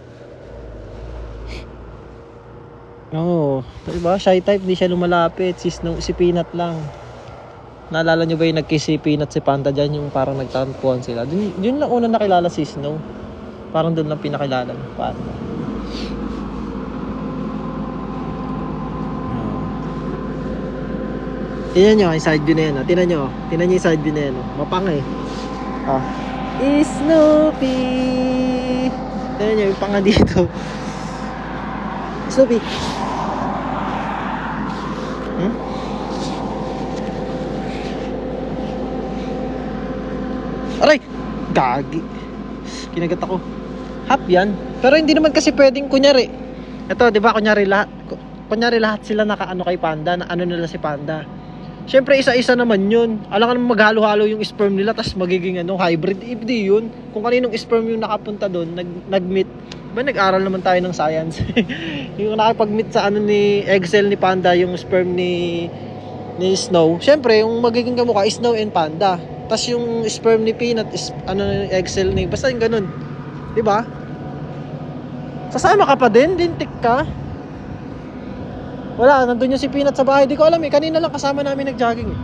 Oo. Diba? Shy type, hindi siya lumalapit. Si Snow, si Peanut lang. Naalala nyo ba yung nag-kiss si Peanut si Panda dyan? Yung parang nagtampuan sila. Yun lang unang nakilala si Snow. Parang doon lang pinakilala ng Panda. Tingnan nyo yung side view na yan. Tingnan nyo yung side view na yan. Mapang eh. Snoopy! Tingnan nyo yung panga dito. Snoopy! Aray! Gagi! Kinagat ako. Hap yan. Pero hindi naman kasi pwedeng kunyari. Ito, di ba kunyari lahat sila nakaano kay Panda, na ano nila si Panda. Siyempre isa-isa naman yun. Alam ka naman maghalo-halo yung sperm nila, tas magiging hybrid. Hindi yun. Kung kaninong sperm yung nakapunta doon, nag-meet. Ba nag-aral naman tayo ng science. Yung nakipag-meet sa ni Excel ni Panda, yung sperm ni Snow. Siyempre, yung magiging kamukha is Snow and Panda. Tas yung sperm ni Peanut is Excel ni, basta yung ganun. 'Di ba? Sasama ka pa din, lintik ka. Wala, nandun yung si Peanut sa bahay. Di ko alam eh, kanina lang kasama namin nag-jogging eh.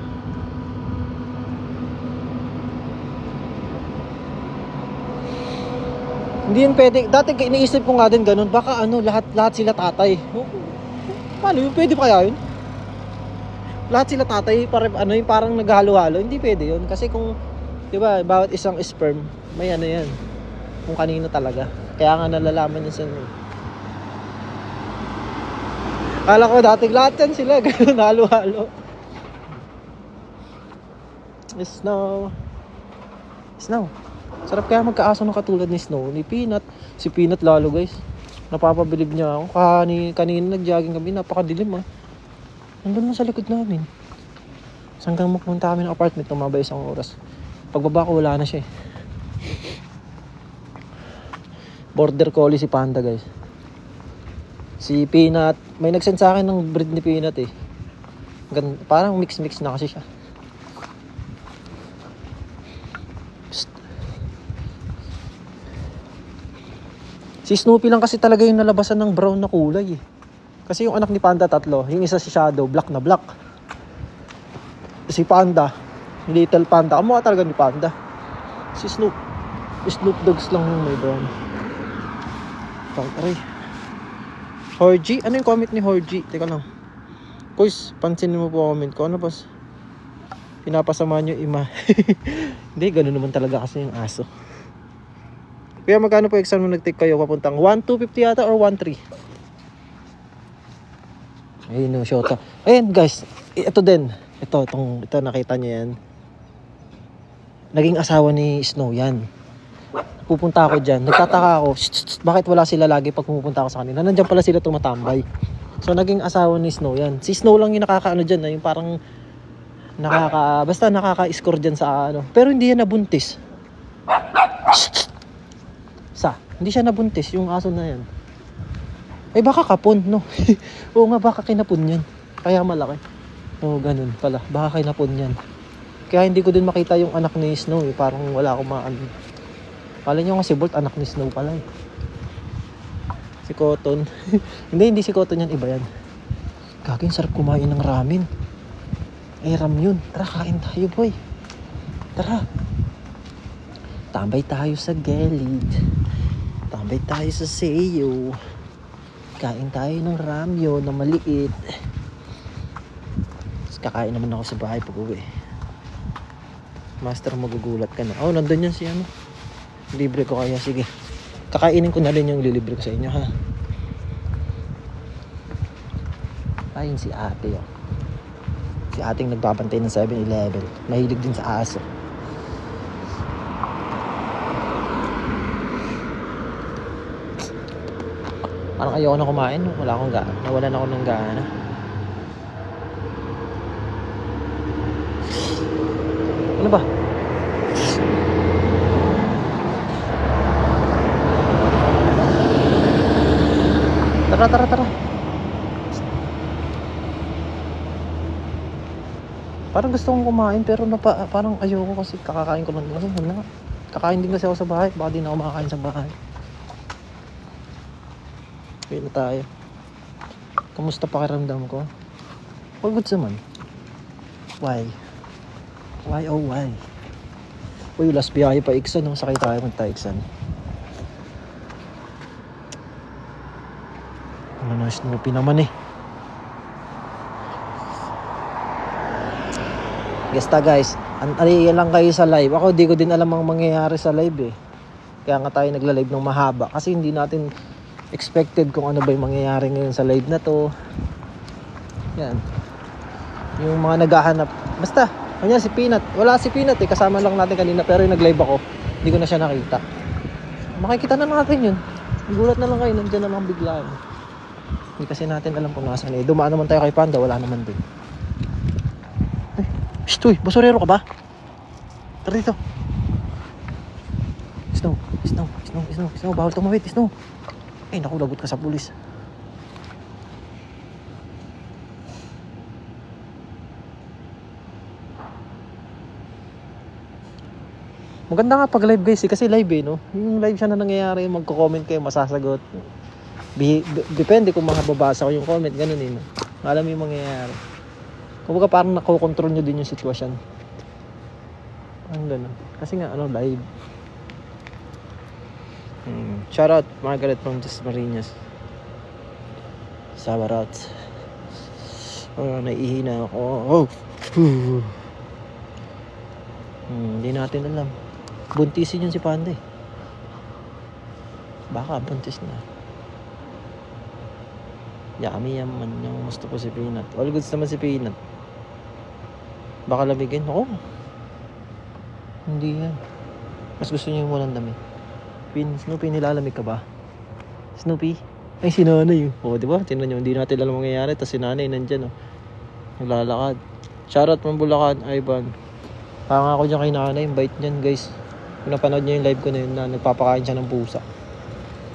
Hindi yun pwede. Dati iniisip ko nga din ganun, baka lahat sila tatay. Paano yun? Pwede pa kaya yun? Lahat sila tatay, yung parang naghalo-halo. Hindi pwede yun. Kasi kung, di ba, bawat isang sperm, may yan. Kung kanino talaga. Kaya nga nalalaman yun sa Kala ko dati lahat yan sila, gano'n, halo-halo. Snow. Sarap kaya magkaaso ng katulad ni Snow, ni Peanut. Si Peanut lalo guys. Napapabilib niya ako. Kanina nag-jogging kami, napakadilim Nandun lang sa likod namin. Hanggang magpunta kami ng apartment, tumabay isang oras. Pagbaba ko wala na siya eh. Border collie si Panda guys. Si Peanut, may nag-send sa akin ng breed ni Peanut eh. Parang mix na kasi siya. Psst. Si Snoopy lang kasi talaga yung nalabasan ng brown na kulay eh. Kasi yung anak ni Panda tatlo, yung isa si Shadow, black na black. Si Panda, Little Panda, kamukha talaga ni Panda. Si Snoop Dogs lang yung may brown. Aray. Horgy? Ano yung comment ni Horgy? Teka lang. Kuys, pansinin mo po comment ko. Ano pas? Pinapasama nyo ima. Hindi, gano'n naman talaga kasi yung aso. Kaya magkano po exam mo nag-take kayo papuntang 1,250 yata or 1,3? Ayun yung shota. Ayan guys, ito din. Ito nakita nyo yan. Naging asawa ni Snow yan. Pupunta ako dyan, nagtataka ako, bakit wala sila lagi pag pumupunta ako sa kanila? Nandiyan pala sila tumatambay. So naging asawa ni Snow yan. Si Snow lang yung nakakaano dyan, yung parang basta nakaka-score dyan sa Pero hindi yan nabuntis. Hindi siya nabuntis, yung aso na yan. Ay baka kapon, no? Oo nga, baka kinapon yan. Kaya malaki. Oo, ganun pala. Baka kinapon yan. Kaya hindi ko din makita yung anak ni Snow eh. Parang wala akong maano. Kala nyo nga si Bolt anak ni Snow pala eh. Si Cotton. Hindi si Cotton yan. Iba yan. Gagawin sarap kumain ng ramen. Eh ram yun. Tara kain tayo boy. Tara. Tambay tayo sa gilid. Tambay tayo sa sayo. Kain tayo ng ramyun na maliit. Tapos kakain naman ako sa bahay pag uwi. Master, magugulat ka na. Oh, nandun yan si ano. Libre ko kaya. Sige. Kakainin ko na rin yung lilibre ko sa inyo ha. Ayun si ate oh. Si ating nagbabantay ng 7-Eleven. Mahilig din sa aso. Parang ayoko na kumain. Wala akong gana. Nawalan ako ng gana. Ano ba? Tara. Parang gusto kong kumain pero parang ayoko kasi kakakain ko lang din. Wala. Kakain din kasi ako sa bahay. Baka di na ako makakain sa bahay. Wait na tayo. Kamusta pakiramdam ko? All good naman. Why? Why oh why? Uy, last biyahe pa Iksan. Sakay tayo magta-Iksan. Ano na Snoopy naman eh. Gesta guys, yan lang kayo sa live. Ako di ko din alam ang mangyayari sa live eh. Kaya nga tayo nagla-live ng mahaba. Kasi hindi natin expected kung ano ba yung mangyayari ngayon sa live na to. Yan. Yung mga naghahanap. Basta, kanya si Peanut. Wala si Peanut eh. Kasama lang natin kanina. Pero yung nag-live ako, hindi ko na siya nakita. Makikita na natin yun. Gulat na lang kayo. Nandiyan na lang biglaan. Hindi kasi natin alam kung nasan eh. Dumaan naman tayo kay Panda. Wala naman din. Ay, shtoy, basurero ka ba? Tara dito. Snow. Bawal tumawid, Snow. Ay, naku, lagot ka sa pulis. Maganda nga pag live guys kasi live eh no. Yung live siya na nangyayari, magko-comment kayo, masasagot. Depende kung makababasa ko yung comment, ganun eh no. Alam mo yung mangyayari. Kumbaga parang nakokontrol nyo din yung sitwasyon. Ang ganun. Kasi nga ano, live. Shout out Margaret from Dasmariñas. Shout out. Naihina ako. Hindi natin alam. Buntisin yun si Panda eh. Baka buntis na. Yummy yaman yung gusto ko si Peanut. All goods naman si Peanut. Baka lamigin. Oo. Hindi yan. Mas gusto niya yung walang dami. Snoopy, nilalamig ka ba? Snoopy? Ay, si nanay yun. Oo, diba? Tingnan nyo, hindi natin alam mangyayari. Tapos si nanay nandyan, oh. Naglalakad. Shoutout from Bulacan, Ivan. Parang ako dyan kay nanay. Bite niyan, guys. Kung napanood niya yung live ko na yun na nagpapakain siya ng pusa.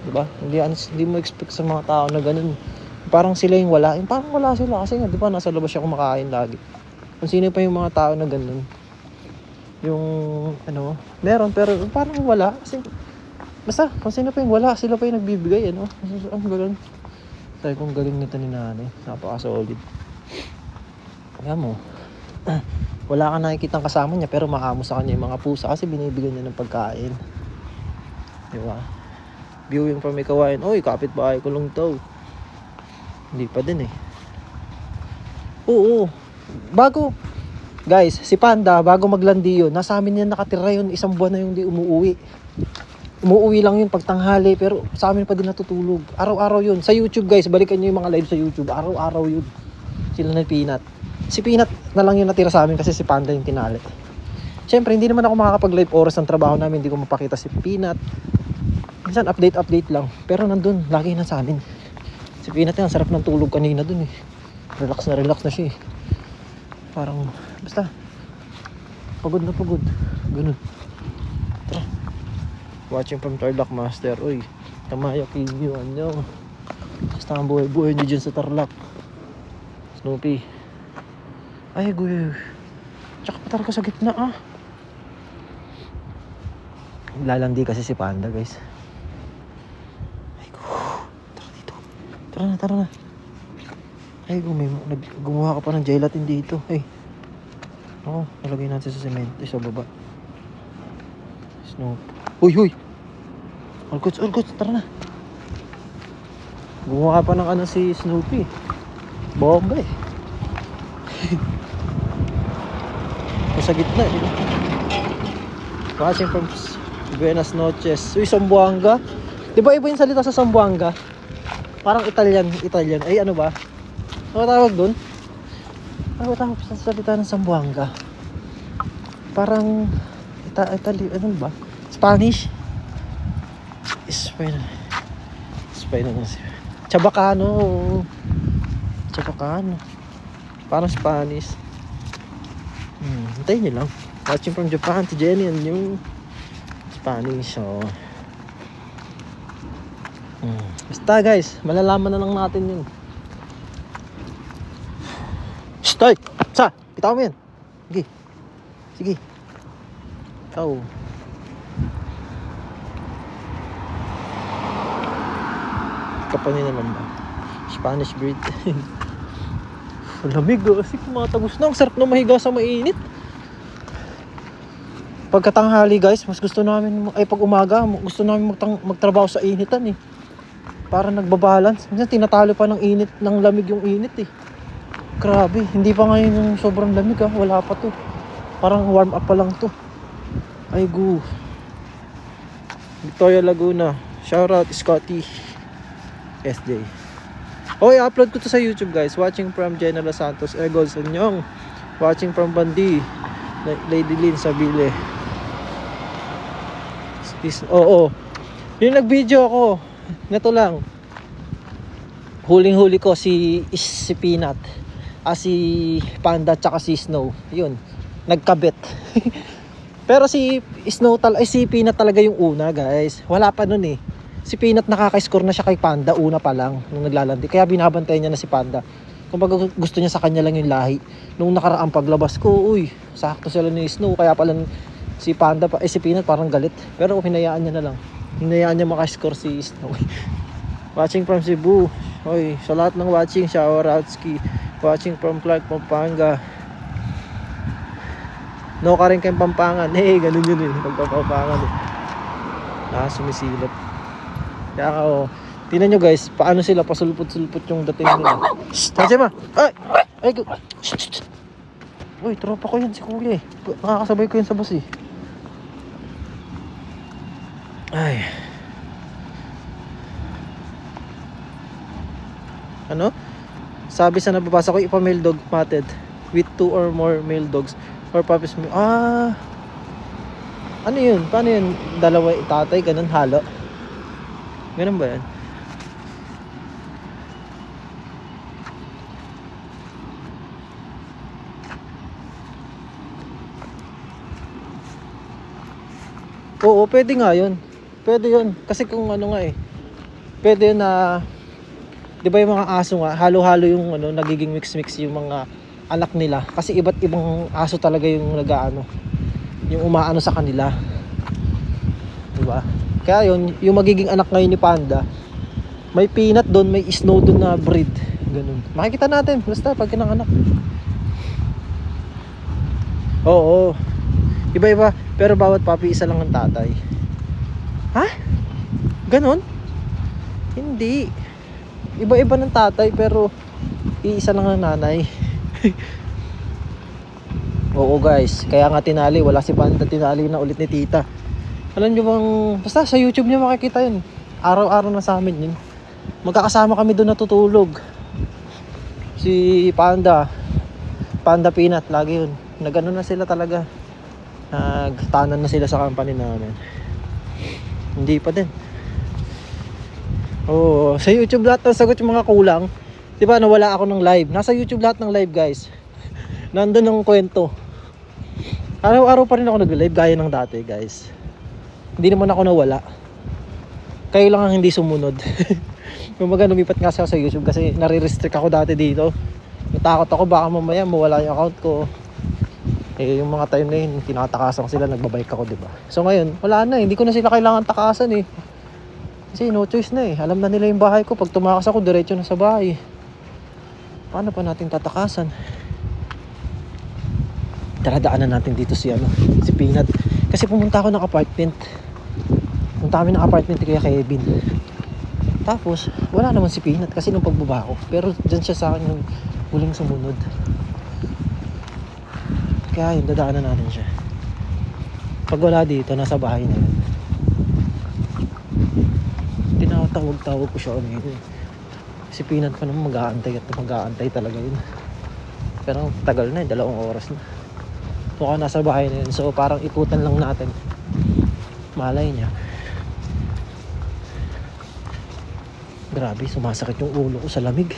Diba? Hindi mo expect sa mga tao na ganun. Parang sila yung wala. Parang wala sila. Kasi nga, diba? Nasa labas siya kumakain lagi. Kung sino pa yung mga tao na ganun. Yung, ano, meron. Pero parang wala. Kasi, basta, kung sino pa yung wala, sila pa yung nagbibigay, ano? Ang galing. Sabi kong galing nito ni nanay. Napaka-solid. Kaya mo, wala ka nakikitang kasama niya, pero maamo sa kanya yung mga pusa kasi binibigyan niya ng pagkain. Diba? Viewing from Ikawain. Oy, kapitbahay ko lang to. Hindi pa din eh. Oo. Bago, guys, si Panda, bago maglandi yun, nasa amin yan nakatira yun. Isang buwan na yung di umuwi. Umuwi lang yun pagtanghali, pero sa amin pa din natutulog. Araw-araw yun. Sa YouTube guys, balikan nyo yung mga live sa YouTube. Araw-araw yun. Sila na Peanut. Si Peanut na lang yung natira sa amin kasi si Panda yung tinali. Siyempre, hindi naman ako makakapag-live oras ng trabaho namin. Hindi ko mapakita si Peanut. Minsan update lang. Pero nandun, lagi na sa amin. Si Peanut yan, sarap ng tulog kanina dun eh. Relax na siya eh. Parang, basta, pagod na pagod. Ganun. Tara. Watching from Tarlac Master. Uy, Tamayo Kinyo, ano. Basta ang buhay-buhay nyo dyan sa Tarlac. Snoopy. Ay, guy. Tsaka pa talaga sa gitna Lalandi kasi si Panda guys. Ay ko. Tara dito. Tara na. Ay ko, gumawa ka pa ng gelatin dito. Ay. Nalagay natin sa cement. Sa baba. Snoop. Huy. All goods. Tara na. Gumawa pa ng si Snoopy. Bomba sa gitna Watching from Buenas noches. Uy, Zamboanga. Diba iba yung salita sa Zamboanga? Parang Italian. Ay, ano ba? Ano tawag dun? Ano tawag sa salita ng Zamboanga? Parang ano ba? Spanish? Spanish. Chabacano. Parang Spanish. Hintayin nyo lang. Watching from Japan, si Jenny and yung Spanish. Basta guys, malalaman na lang natin yun. Start! Pitaw mo yan. Sige. Ikaw. Kapanin na lang ba? Spanish breed. Lamig kasi kumatagos na. Ang sarap na mahiga sa mainit. Pagkatanghali guys, mas gusto namin, pag umaga, gusto namin magtrabaho sa initan Para nagbabalance. Minsan tinatalo pa ng init, ng lamig yung init Grabe, hindi pa ngayon yung sobrang lamig wala pa to. Parang warm up pa lang to. Ay gu. Victoria Laguna. Shoutout Scotty SJ. I-upload ko to sa YouTube guys. Watching from General Santos Egol Sanyong. Watching from Bandi Lady Lynn Sabile. Yung nag-video ako, nato lang. Huling-huli ko si Peanut. Si Panda tsaka si Snow. Yun, nagkabit. Pero si Peanut talaga yung una guys. Wala pa nun Si Peanut nakaka-score na siya kay Panda una pa lang nung naglalandi. Kaya binabantayan niya na si Panda. Kung gusto niya sa kanya lang yung lahi. Nung nakaraang paglabas ko, sakto sila ni Snow. Kaya pala si Peanut parang galit. Pero hinayaan niya na lang. Hinayaan niya maka-score si Snow. Watching from Cebu. Sa lahat ng watching, shoutoutski. Watching from Clark, Pampanga. No ka rin kayong Pampangan. Ganun yun Pagpapampangan sumisilip. Kaya tingnan nyo guys, paano sila pasulpot-sulpot yung dating nila. Tansya ma! Tropa ko yan si Kuya Nakakasabay ko yan sa bus Ano? Sabi sa nababasa ko, ipa-male dog matted with 2 or more male dogs or puppies. Ano yun? Paano yun? Dalawa tatay, ganun halo? Ganun ba yan? Oo, pwede nga yun. Pwede yun. Kasi kung pwede yun na, di ba yung mga aso nga, halo-halo yung nagiging mix-mix yung mga anak nila. Kasi iba't ibang aso talaga yung yung umaano sa kanila. Di ba? Kaya yun, yung magiging anak ngayon ni Panda, may Peanut doon, may Snow doon na breed. Ganun. Makikita natin, basta pag kinanganak. Oo. Iba-iba, pero bawat puppy isa lang ang tatay. Ha? Ganon? Hindi. Iba-iba ng tatay, pero iisa lang ang nanay. Oo guys, kaya nga tinali, wala si Panda, tinali na ulit ni tita. Alam nyo bang, basta sa YouTube nyo makikita yun. Araw-araw na sa amin yun. Magkakasama kami doon natutulog. Si Panda Peanut, lagi yun. Nagano na sila talaga. Nagtanan na sila sa company namin. Hindi pa din. Sa YouTube lahat ng sagot yung mga kulang. Diba nawala ako ng live. Nasa YouTube lahat ng live guys. Nandun ang kwento. Araw-araw pa rin ako nag-live gaya ng dati guys. Hindi naman ako nawala. Kayo lang ang hindi sumunod. Kumbaga lumipat nga siya sa YouTube kasi nare-restrict ako dati dito. Natakot ako baka mamaya mawala yung account ko. Eh, yung mga time na yun, tinatakasan sila, nagbabike ako, diba? So ngayon, wala na, hindi ko na sila kailangan takasan eh. Kasi no choice na eh. Alam na nila yung bahay ko. Pag tumakas ako, diretso na sa bahay. Paano pa natin tatakasan? Daradaanan natin dito si Peanut. Kasi pumunta ako ng apartment. Punta kami ng apartment kaya Kevin. Tapos, wala naman si Peanut kasi nung pagbaba ko. Pero dyan siya sa akin yung huling sumunod. Kaya yun, dadaanan natin siya. Pag wala dito, nasa bahay na yun. Tinatawag-tawag ko siya ngayon. Si Peanut pa naman mag-aantay at mag-aantay talaga yun. Pero tagal na 2 oras na. Mukhang nasa bahay na yun. So parang ikutan lang natin. Malay niya. Grabe, sumasakit yung ulo ko sa lamig.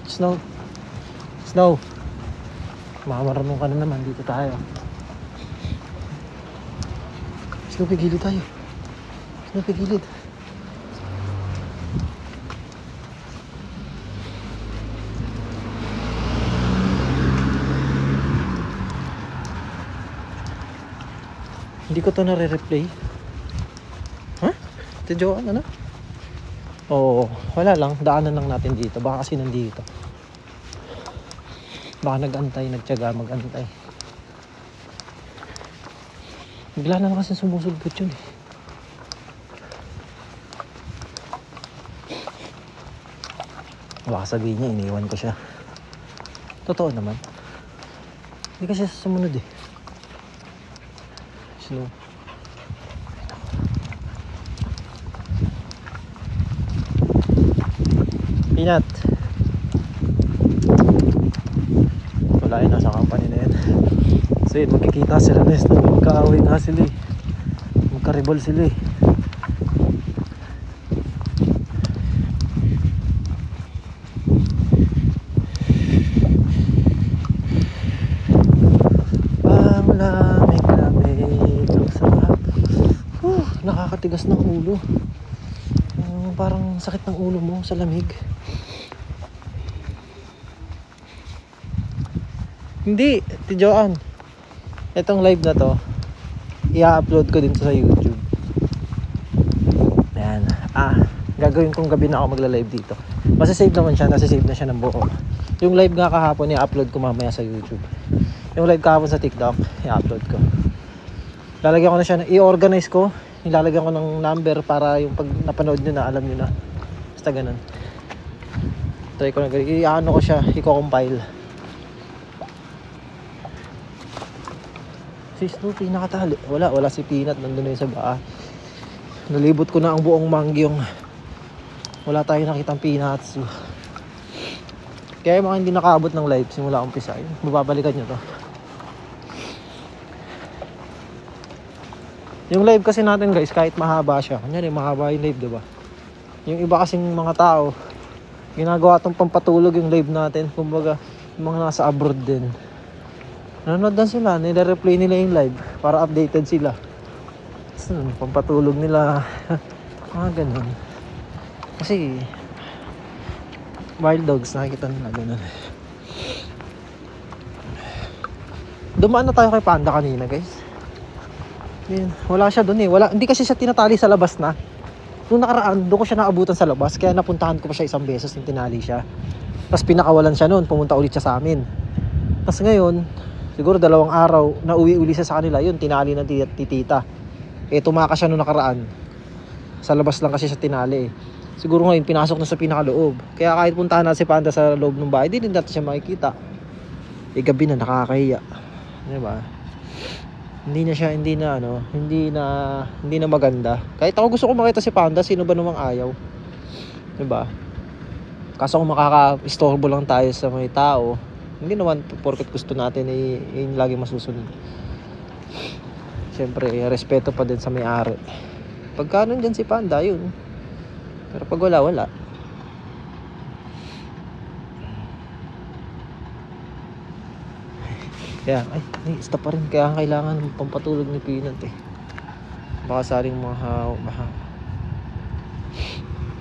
Snow. Makamarunong ka na naman. Dito tayo. Snow, pigilid tayo. Snow, pigilid. Hindi ko to nare-replay. Ha? Ito Joan, ano? Oo, wala lang. Daanan lang natin dito. Baka kasi nandito. Baka nagtiyaga mag-antay. Bigla na kasi sumusulpot yun eh. Baka sabihin niya, iniwan ko siya. Totoo naman. Hindi kasi sumunod eh. Snow. Peanut. Wala yun, nasa company na yun. So yun, magkikita sila na yun. Magka-away nga sila eh. Magka-rebol sila eh. Nakakatigas ng ulo. Parang sakit ng ulo mo sa lamig. Hindi, Joan. Itong live na to, i-upload ko din sa YouTube. Ayan. Gagawin kong gabi na ako magla-live dito. Masasave naman siya, nasa-save na siya ng buo. Yung live nga kahapon, i-upload ko mamaya sa YouTube. Yung live kahapon sa TikTok, i-upload ko. Lalagyan ko na siya, i-organize ko. Nilalagyan ko ng number para yung pag napanood nyo na, alam nyo na. Basta ganun. Try ko na ganun. I-ano ko siya, i-compile. Si Snoopy nakatali. Wala si Peanut, nandun na yun sa baa. Nalibot ko na ang buong Mangyong. Wala tayo nakitang Peanuts. Kaya mga hindi nakaabot ng live simula umpisa, mababalikan nyo to. Yung live kasi natin guys, kahit mahaba siya, kunyari mahaba yung live, diba? Yung iba kasing mga tao, ginagawa itong pampatulog yung live natin. Kumbaga, yung mga nasa abroad din, nanonood na sila, nire-replay nila yung live para updated sila. So, pampatulog nila. Mga ganun. Kasi wild dogs, nakikita nila ganun. Dumaan na tayo kay Panda kanina guys. Wala siya doon eh. Hindi kasi siya tinatali sa labas na. Nung nakaraan, doon ko siya naabutan sa labas. Kaya napuntahan ko pa siya isang beses nung tinali siya. Tapos pinakawalan siya noon. Pumunta ulit siya sa amin. Tapos ngayon, siguro 2 araw, nauwi uli siya sa kanila. Yun, tinali ng tita. Eh, tumakas siya nung nakaraan. Sa labas lang kasi siya tinali eh. Siguro ngayon, pinasok na sa pinakaloob. Kaya kahit puntahan natin si Panda sa loob ng bahay, di din natin siya makikita. Eh, gabi na, nakakahiya. Diba? Hindi na maganda. Kahit ako gusto ko makita si Panda, sino ba namang ayaw? 'Di ba? Kaso kung makaka-istorbo lang tayo sa mga tao, hindi naman porket gusto natin yung lagi masusunod. Siyempre, respeto pa din sa may-ari. Pagka nandiyan si Panda, yun. Pero pag wala. Kaya, stop pa rin. Kaya kailangan pampatulog ni Peanut eh. Baka saring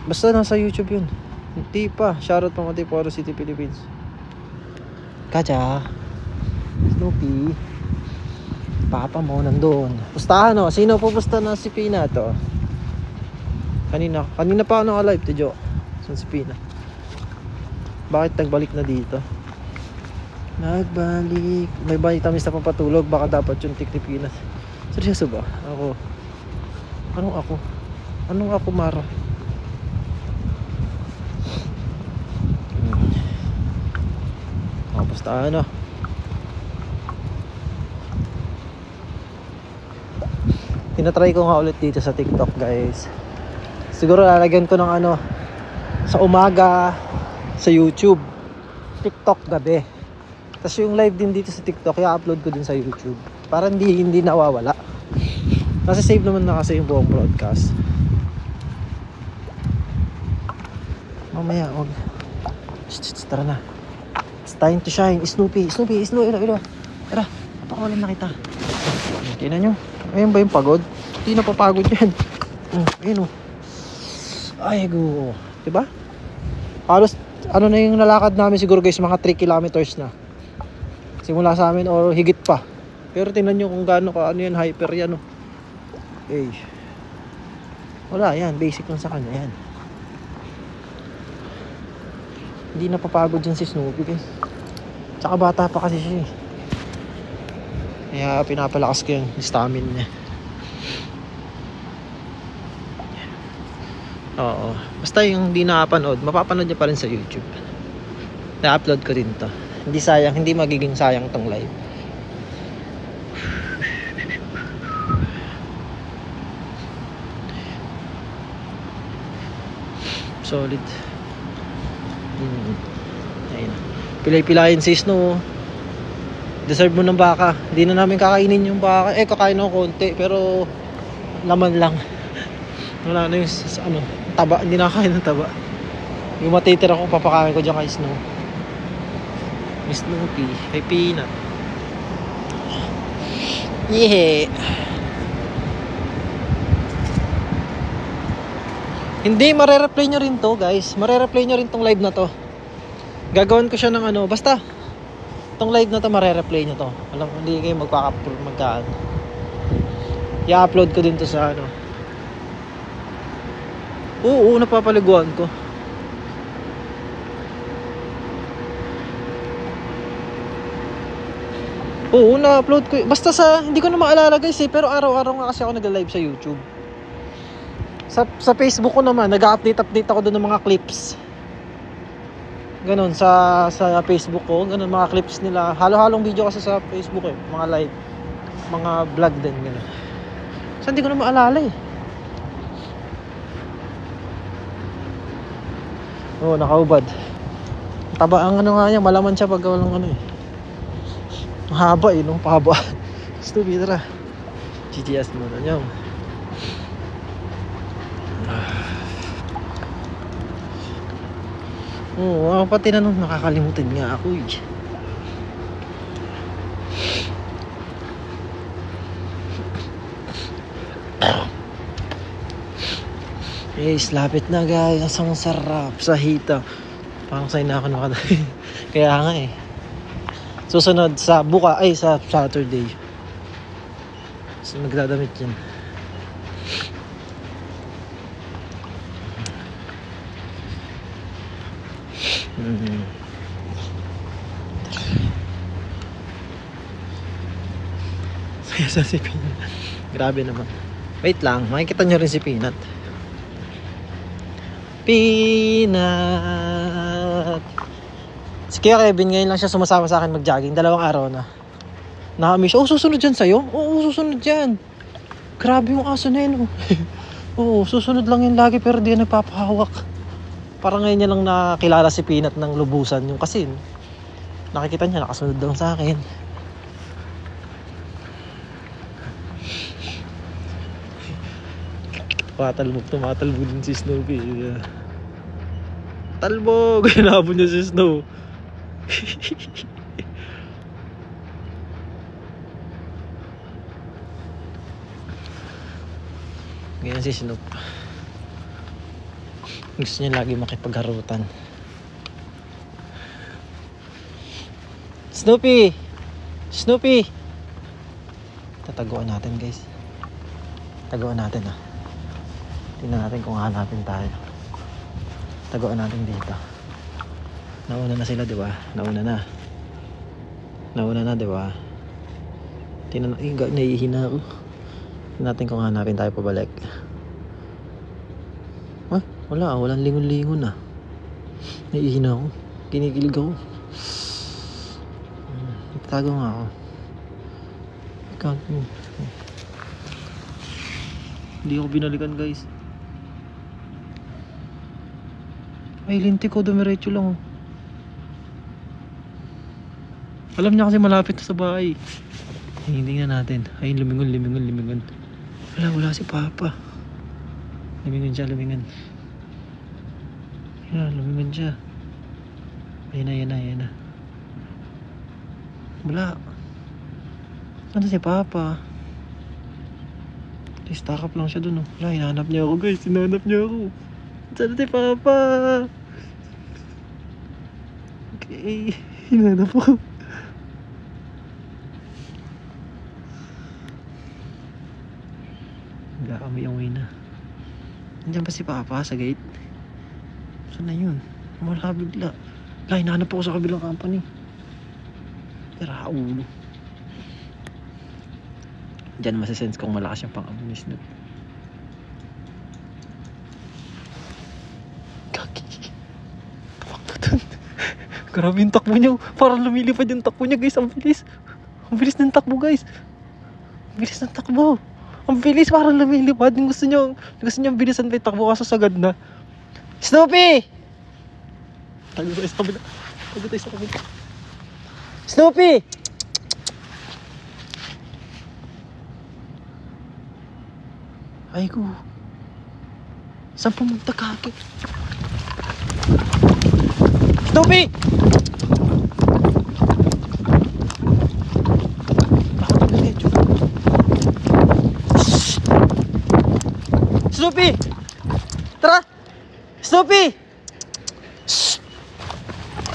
Basta nasa YouTube yun. Hindi pa. Shoutout pa mga Tiporo City, Philippines. Kaja. Snoopy. Papa mo nandun. Pustahan o. Sino pupusta na si Pina to? Kanina pa ako alive to Jo. Si Pina. Bakit nagbalik na dito? Nagbalik. May vitamins na papatulog. Baka dapat yung tik ni Pina. Seryoso ba? Ako. Anong ako Mara? Pustahan o. Tinatry ko nga ulit dito sa TikTok guys. Siguro lalagyan ko ng sa umaga sa YouTube, TikTok gabi. Tapos yung live din dito sa TikTok i-upload ko din sa YouTube para hindi nawawala. Kasi save naman na kasi yung buong broadcast. Mamaya tara na. It's time to shine. Snoopy, tara, napakawalan na kita. Tingnan nyo. Ayun ba yung pagod? Hindi na papagod yan. Ayun o. Ay go. Diba? Halos na yung nalakad namin siguro guys, mga 3 kilometers na. Simula sa amin or higit pa. Pero tingnan nyo kung gaano ka yan, hyper yan o. Okay. Wala yan, basic lang sa kanya yan. Hindi na papagod yan si Snoopy guys. Tsaka bata pa kasi siya eh. Kaya pinapalakas ko yung stamina niya. Oo. Basta yung hindi nakapanood, mapapanood niya pa rin sa YouTube. Na-upload ko din to. Hindi sayang, hindi magiging sayang tong live. Solid. Ayun. Pilay-pilayin si Snow. Deserve mo ng baka. Hindi na namin kakainin yung baka. Kakain ako konti pero laman lang. Wala na yung taba. Hindi na kakain ng taba. Yung matitira ko papakain ko dyan kay Snow. Miss Snoopy. Kay Peanut. Yeah. Hindi, marereplay nyo rin to guys. Marereplay nyo rin tong live na to. Gagawin ko siya ng basta itong live na to marereplay nyo to. Alam ko hindi kayo magkaan. I-upload ko din to sa Oo, napapaliguan ko. Oo, na-upload ko. Basta hindi ko na maalala guys pero araw-araw nga kasi ako nag-live sa YouTube. Sa Facebook ko naman, nag-update ako doon ng mga clips. Ganon sa Facebook ko, ganon mga clips nila. Halo-halong video kasi sa Facebook eh, mga live, mga vlog din ganon. So hindi ko na maalala eh. Oh, nakaubad. Taba ang nga niya, malaman siya pag walang eh. Mahaba eh, nung pahaba. Stupid tara. GTS muna niyo. Oo, pati na nung nakakalimutan nga ako eh. Guys, lapit na guys. Ang sarap sa hita. Parang sa'yo na ako nakadali. Kaya nga eh. Susunod sa sa Saturday. So magdadamit yan. Saya si Peanut. Grabe naman. Wait lang, makikita nyo rin si Peanut. Peanut. Si Kuya Kevin ngayon lang siya sumasama sa akin mag-jogging. 2 araw na. Nakamiss siya. Susunod dyan sa'yo? Oo, susunod dyan. Grabe yung aso na yun. Oo, susunod lang yun lagi pero di yan nagpapahawak. Parang ngayon niya lang nakilala si Peanut ng lubusan. Yung kasi nakikita niya nakasunod lang sa akin. Tumatalbog din si Snoopy. Talbog! Hinabon niya si Snow. Ganyan si Snoop. Gusto niya lagi makipagharutan. Snoopy! Snoopy! Tataguan natin guys. Taguan natin ah. Tingnan natin kung hanapin tayo. Taguan natin dito. Nauna na sila, di ba? Nauna na. Nauna na, di ba? Tingnan natin, nahihina ako. Tingnan natin kung hanapin tayo pabalik. Ah, wala, walang lingon-lingon ah. Nahihina ako. Kinikilig ako. Tago nga ako. Hindi ako binalikan guys. Ay, lintik ko, dumiretso lang oh. Alam niya kasi malapit na sa bahay. Hindi na natin. Ay, lumingon. Wala si Papa. Lumingon siya. Yan, lumingon siya. Ayan na. Wala. Ano si Papa? Stack up lang siya dun oh. Wala, hinahanap niya ako guys. Saan si Papa? Okay, hinahanap ako. Amoy na. Nandiyan ba si Papa sa gate? Saan na yun? Wala bigla. Wala, hinahanap ako sa kabilang company. Tara, ulo. Diyan masisense kung malakas yung pang-amoy ni Snoop. Kaki. Grabe yung takbo niya. Parang lumilipad yung takbo niya guys. Ang bilis. Ang bilis ng takbo guys. Ang bilis ng takbo. Ang bilis, parang lumilipad. Gusto niyo bilisan pa yung takbo kaso sagad na. Snoopy! Tago tayo sa kabila. Snoopy! Ay ko. Saan pumunta kaki? Snoopy! Snoopy! Tara! Snoopy! Shh!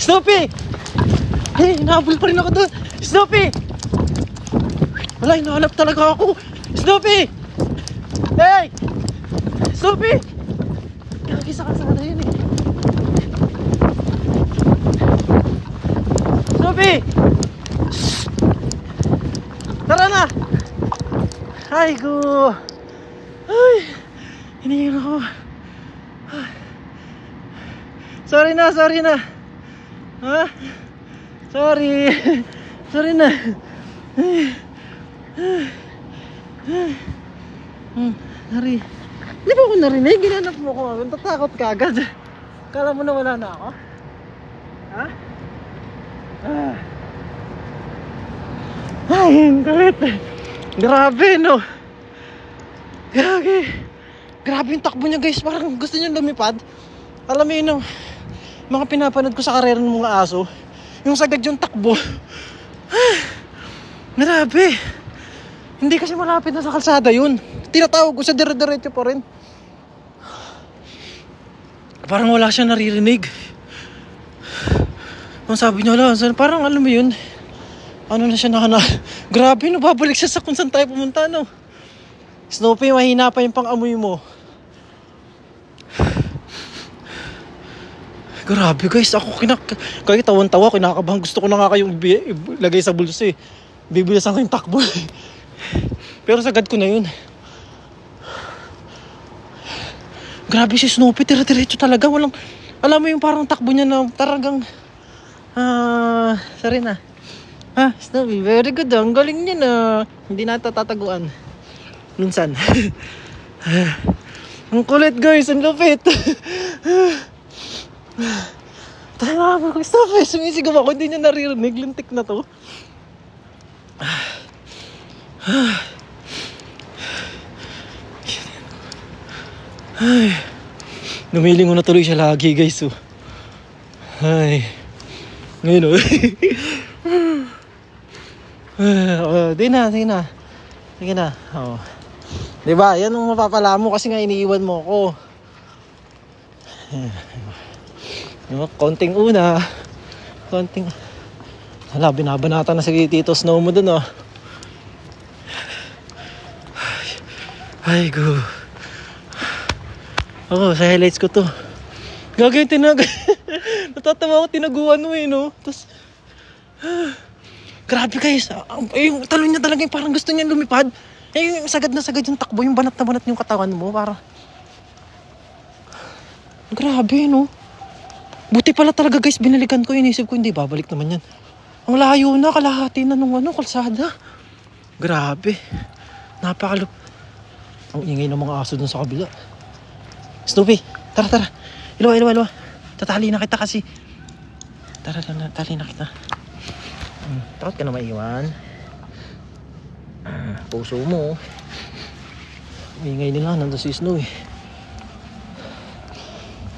Snoopy! Hey, nahabol pa rin ako doon! Snoopy! Wala, hinahanap talaga ako! Snoopy! Hey! Snoopy! Kaki sa kalsada yun eh. Snoopy! Shh! Tara na! Ay ko! Ay! Hinihinga ako. Sorry na. Ha? Sorry na. Sorry. Di ba ako narinig? Ginanap mo ko agad. Tatakot ka agad. Kala mo na wala na ako? Ha? Ay, ang galit. Grabe, no? Grabe yung takbo niya guys. Parang gusto niya lumipad. Alam mo yun yung mga pinapanood ko sa karera ng mga aso. Yung sagad yung takbo. Grabe. Hindi kasi malapit na sa kalsada yun. Tinatawag ko sa dire-diretso pa rin. Parang wala siya naririnig. Ang sabi niya lang, parang alam mo yun. Ano na siya grabe no, babalik siya sa kung saan tayo pumunta no. Snoopy, mahina pa yung pang-amoy mo. Grabe guys, ako kahit tawan-tawa, kinakabahan. Gusto ko na nga kayong ilagay sa bulso eh. Bibilisan ko yung takbo. Pero sagad ko na yun. Grabe si Snoopy, tira-diretso talaga. Walang, alam mo yung parang takbo niya na talagang sorry na. Ha, Snoopy, very good. Ang galing niya na. Hindi na tataguan. Minsan. Ang kulit guys, ang lupit. Tama ako, stop eh. Sumisigaw ako, hindi niya naririnig. Lintik na to. Ay, numilingon na tuloy siya lagi guys. Oh. Ay, ngayon oh. Sige na. Oh. Diba, yan ang mapapala mo kasi nga iniiwan mo ko. Konting una. Konting... Hala, binabanata na si Tito Snow mo dun, oh. Ay, go. Ako, sa highlights ko to. Gagawin natatawa ako, tinaguan mo eh, no? Tapos, grabe guys. Yung talon niya talaga parang gusto niya lumipad. Yung sagad na sagad yung takbo, yung banat na banat yung katawan mo. Para grabe, no? Buti pala talaga guys, binalikan ko. Inisip ko, hindi, babalik naman yan. Ang layo na, kalahati na nung kalsada. Grabe. Napakalup. Ang ingay ng mga aso dun sa kabila. Snoopy, tara. Ilawa. Tatali na kita kasi. Tara, tali na kita. Takot ka na maiwan. Puso mo. Ingay nila, nandun si Snow eh.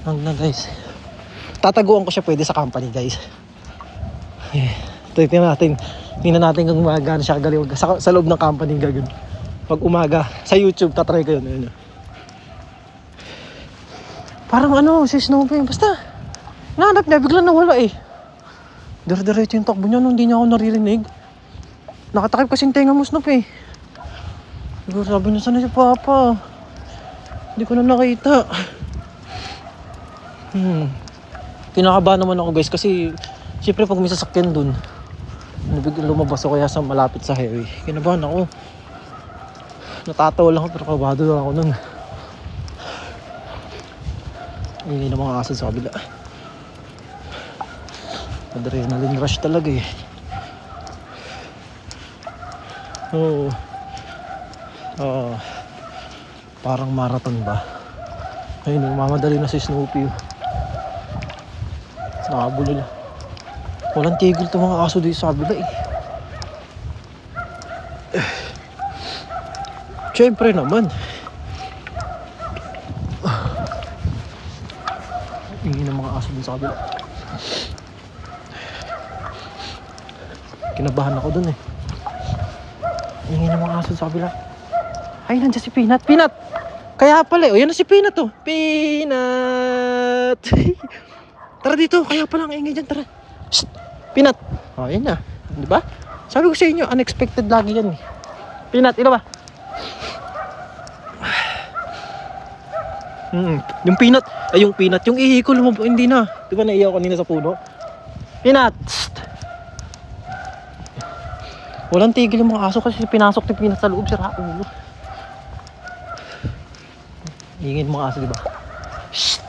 Na guys. Tataguan ko siya pwede sa company guys. Tingnan natin kung gano'n siya kagaliw sa loob ng company gagawin. Pag umaga, sa YouTube, tatry ko yun. Parang si Snoopy, basta nahanap niya, bigla nawala eh. Dire-diretso yung takbo niya, hindi niya ako naririnig. Nakatakip kasi yung tenga mo, Snoopy. Siguro sabi niya, sana si Papa? Hindi ko na nakita. Kinakabahan naman ako guys kasi siyempre pag may sasakyan dun, nabiglang lumabas ako kaya sa malapit sa highway. Kinabahan ako. Natatawa lang ako pero kabado lang ako nun. Hindi na mga aso sa kabila. Adrenaline rush talaga eh. Oo. Parang marathon ba? Ayun, mamadali na si Snoopy. Nakabulol. Walang tigil itong mga aso dito sa kabila eh. Siyempre naman. Ingin ng mga aso dun sa kabila. Kinabahan ako dun eh. Ingin ng mga aso sa kabila. Ay, nandiyan si Peanut. Peanut! Kaya pala eh. O, yan na si Peanut oh. Peanut! Tara dito. Kaya pala ang ingay dyan. Tara. Shh! Peanut! O, yan na. Diba? Sabi ko sa inyo, unexpected lagi yan eh. Peanut, ilo ba? Yung peanut, yung ihi ko hindi na. Di ba naiyaw kanina sa puno? Peanut! Walang tigil yung mga aso kasi pinasok ni Peanut sa loob, sira ulo. Ingin mga aso, di ba? Shh!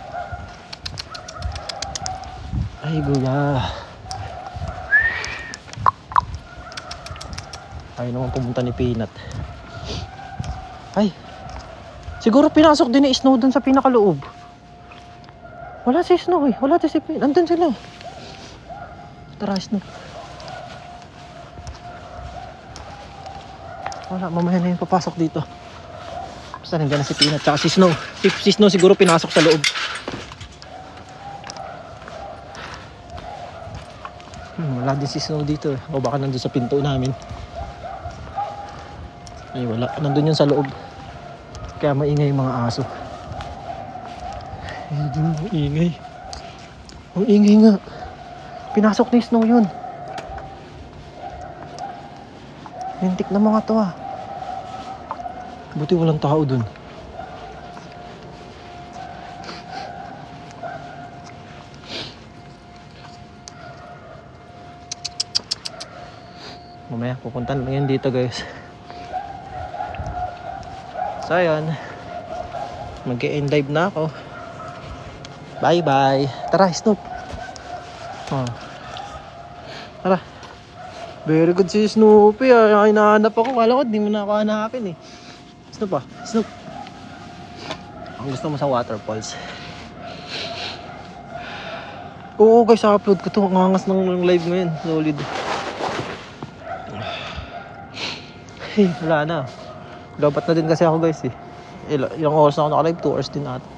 Ay, guya. Ayaw naman pumunta ni Peanut. Ay! Siguro pinasok din ni Snow dun sa pinakaloob. Wala si Snow eh. Wala si Peanut. Andun sila. Tara, Snow. Wala, mamaya na yung papasok dito. Basta nandiyan na si Peanut tsaka si Snow. Si Snow siguro pinasok sa loob. Wala din si Snow dito. O baka nandun sa pinto namin. Ay wala. Nandun yun sa loob. Kaya maingay yung mga aso. Ingay. Ang ingay nga. Pinasok ni Snow yun. Lintik na mga to ah. Buti walang tao dun. Mamaya pupunta na yan dito guys. So ayun, mag-e-end live na ako. Bye bye. Tara Snoop. Tara. Very good si Snoopy ah. Hinahanap ako. Kala ko di mo na ako hanapin eh. Snoop ah. Snoop. Ang gusto mo sa waterfalls. Oo guys, upload ko to. Ang angas ng live ngayon. Solid. Hey, wala na. Dapat na din kasi ako guys eh. Ilang oras na ako naka-live, 2 hours din ata.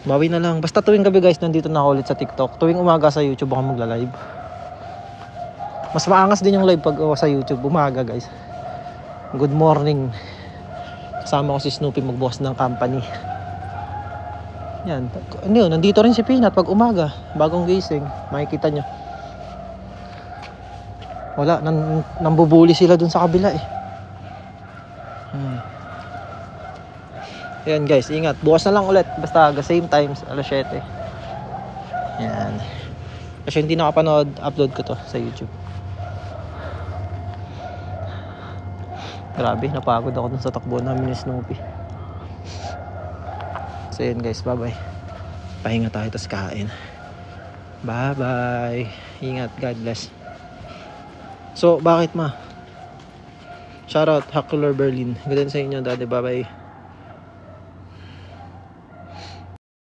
Bawi na lang. Basta tuwing gabi guys, nandito na ako ulit sa TikTok. Tuwing umaga sa YouTube ako magla-live. Mas maangas din yung live pag sa YouTube. Umaga guys. Good morning. Kasama ko si Snoopy magbukas ng company. Yan. Ano yun, nandito rin si Peanut pag umaga. Bagong gising. Makikita nyo. Wala, nambubuli sila dun sa kabila eh. Yan guys, ingat. Bukas na lang ulit. Basta same times, alas 7. Yan. Kasi hindi nakapanood, upload ko to sa YouTube. Grabe, napagod ako dun sa takbo namin ni Snoopy. So yun guys, bye bye. Pahinga tayo tas kain. Bye bye. Ingat, God bless. So bakit ma? Shoutout Hakular Berlin. Ganda sa inyo, daddy. Bye bye.